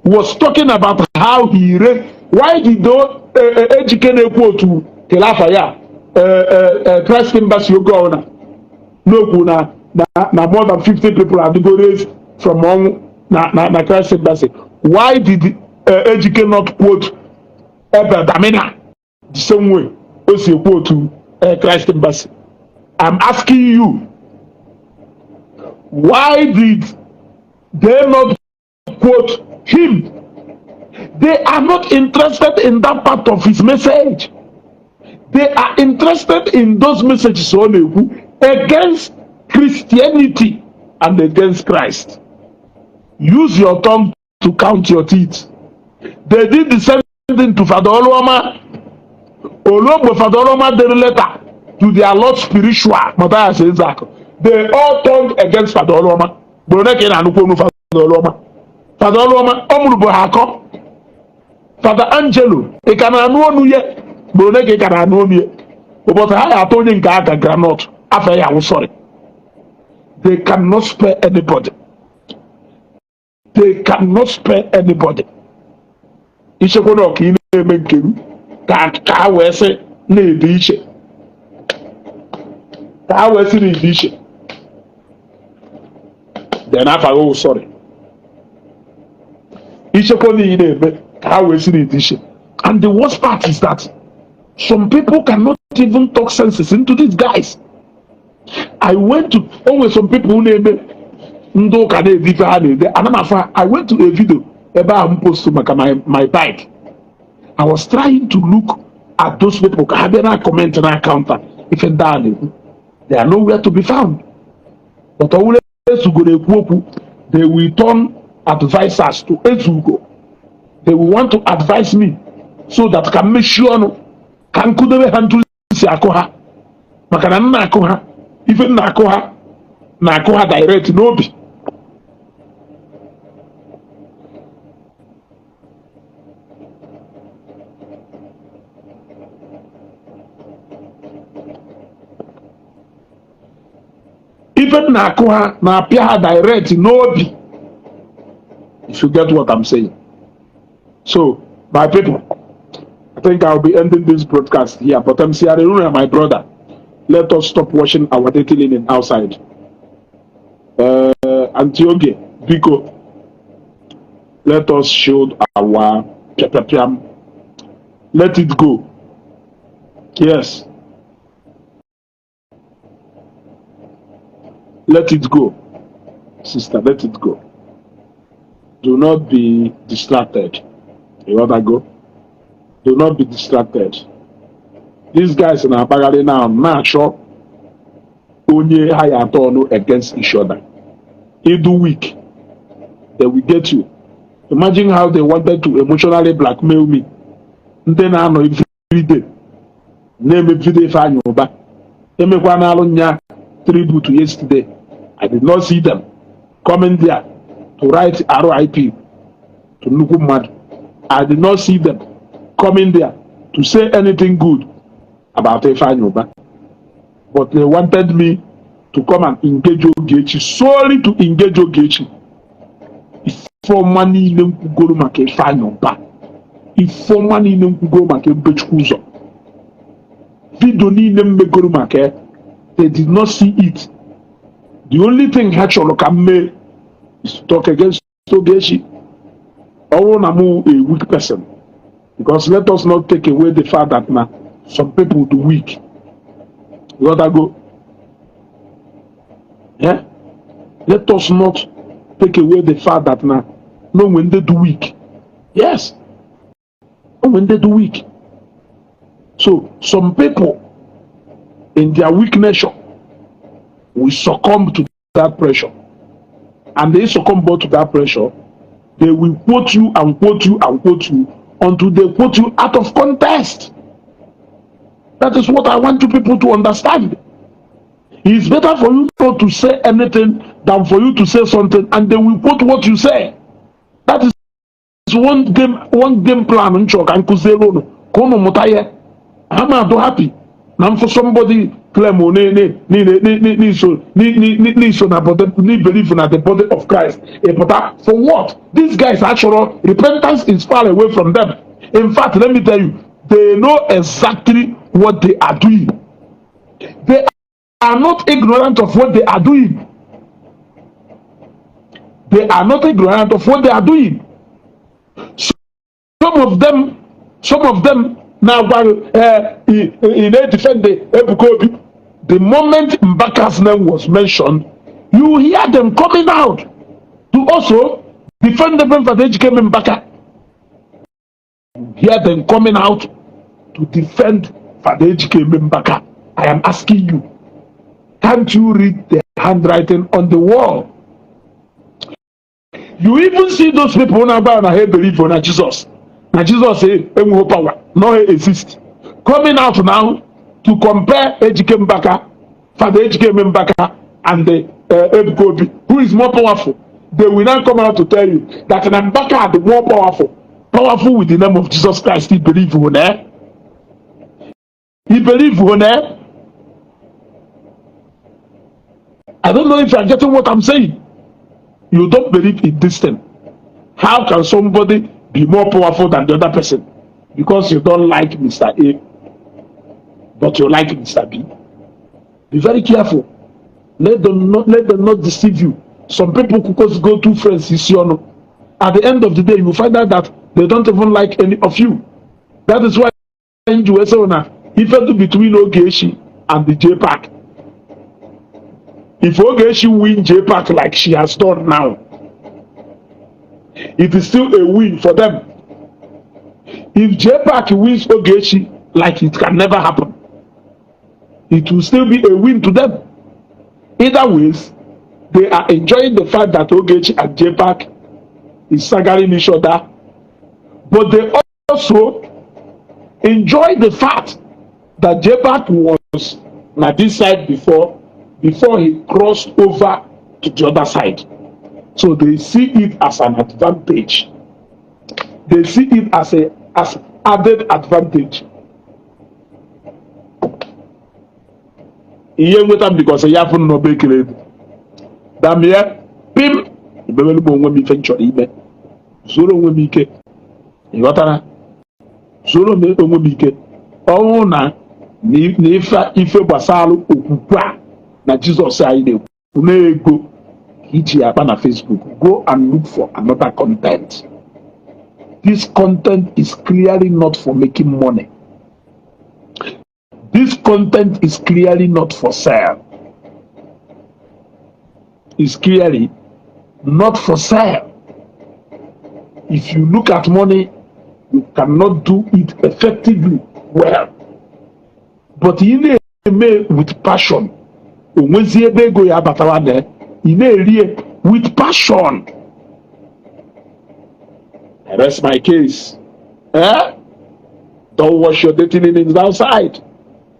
was talking about how he raised? Why did those Ejikene quote to Kelafaya, Christ Embassy Uganda? No, na more than 50 people have been raised from na Christ Embassy. Why did Ejike not quote Abel Damina the same way as you quote to Christ Embassy? I'm asking you, why did they not quote him? They are not interested in that part of his message. They are interested in those messages only against Christianity and against Christ. Use your tongue to count your teeth. They did the same thing to Father Oluoma. Ologbo Father Oluoma did a letter to their Lord spiritual. They all turned against Father Oluoma. Father Oluoma, Omrubo Hako, Father Angelo, Ekananuye, Boneke Kananuye, but I told you Gaga Granot, after I was sorry. They cannot spare anybody. They cannot spare anybody. It's a good okay, that car was a beach. That was a beach. Then after oh sorry. It's a good how was it edition. And the worst part is that some people cannot even talk senses into these guys. I went to always some people who name Ndo Kane Viva, and I went to a video about post to my bike. I was trying to look at those people, have a comment and a counter. If they are nowhere to be found. But always to go to they will turn advisors to Ezugo. They will want to advise me so that I can make sure no can kudebe handle si akoha makana na akoha even na akoha direct no be even na akoha na appear direct no be. If you get what I'm saying. So, my people, I think I'll be ending this broadcast here. But MC Alaluya, my brother, let us stop watching our dirty linen outside. Antioge, Biko, let us show our pepepiam. Let it go. Yes. Let it go. Sister, let it go. Do not be distracted. You want to go? Do not be distracted. These guys in Apagari now, not sure only higher turn against each other. They do weak, they will get you. Imagine how they wanted to emotionally blackmail me. Then I know every day. na-eme video Ifeanyi Uba emekwa n'alụ nya tribute yesterday. I did not see them coming there to write RIP to nnukwu mmadụ. I did not see them coming there to say anything good about Ifeanyi Uba, but they wanted me to come and engage Ogechi, solely to engage Ogechi. Ifeọma niile nkwugoro maka Ifeanyi Uba, Ifeọma niile nkwugoro maka Ebechukwu ụzọ, video niile mmegoro maka, they did not see it. The only thing ha chọrọ ka mee is to talk against Ogechi. Oh, I'm a weak person, because let us not take away the fact that now some people do weak. You gotta go. Yeah? Let us not take away the fact that now, no, when they do weak. Yes. No, when they do weak. So, some people, in their weak nature, will succumb to that pressure. And they succumb to that pressure, they will quote you and quote you and quote you until they quote you out of context. That is what I want you people to understand. It's better for you not to say anything than for you to say something and they will quote what you say. That is one game plan. I'm not happy. Now for somebody claim believe in the body of Christ. But for what? These guys actually, repentance is far away from them. In fact, let me tell you, they know exactly what they are doing. They are not ignorant of what they are doing. They are not ignorant of what they are doing. Some of them now in a defend the moment Mbaka's name was mentioned, you hear them coming out to also defend the men for the HK Mbaka. You hear them coming out to defend for the HK Mbaka. I am asking you, can't you read the handwriting on the wall? You even see those people now believe on Jesus. Now Jesus say, power, no exist. Coming out now to compare HK Mbaka, for the HK Mbaka and the Ebgobi, who is more powerful. They will now come out to tell you that an Mbaka are the more powerful with the name of Jesus Christ. He believe on there. He believe on there. I don't know if you are getting what I'm saying. You don't believe in this thing. How can somebody be more powerful than the other person? Because you don't like Mr. A, but you like Mr. B. Be very careful. Let them not deceive you. Some people could go to friends. At the end of the day, you will find out that they don't even like any of you. That is why in US if it between Ogechi and the J-Pack. If Ogechi win J-Pack like she has done now, it is still a win for them. If J-Pack wins Ogechi like it can never happen, it will still be a win to them. Either ways, they are enjoying the fact that Ogechi and J-Pack is staggering each other, but they also enjoy the fact that J-Pack was on this side before he crossed over to the other side. So they see it as an advantage. They see it as added advantage. Because you have no bakery. Damn, Pim, you better go when we venture ime. Zoro when we get. You got that? Zoro me when we get. Oh na, ife basalu okupwa na Jesus say dey. Una go iji apa na Facebook. Go and look for another content. This content is clearly not for making money. This content is clearly not for sale. It's clearly not for sale. If you look at money, you cannot do it effectively well. But in a with passion, with passion. That's my case. Don't wash your dirty linens outside.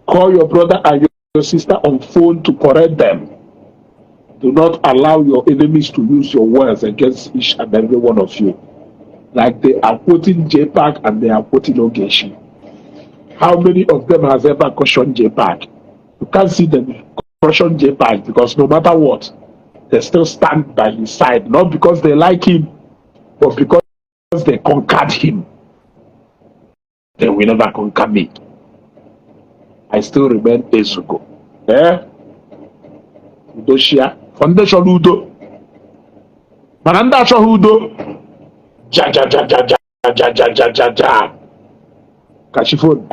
Call your brother and your sister on phone to correct them. Do not allow your enemies to use your words against each and every one of you. Like they are quoting JPAC and they are quoting Ogechi. How many of them has ever cautioned JPAC? You can't see them caution JPAC because no matter what, they still stand by his side. Not because they like him, but because they conquered him. They will never conquer me. I still remain Ezugo. Udoshia. Foundation Udo. Mananda Udo. Ja. Kashifon.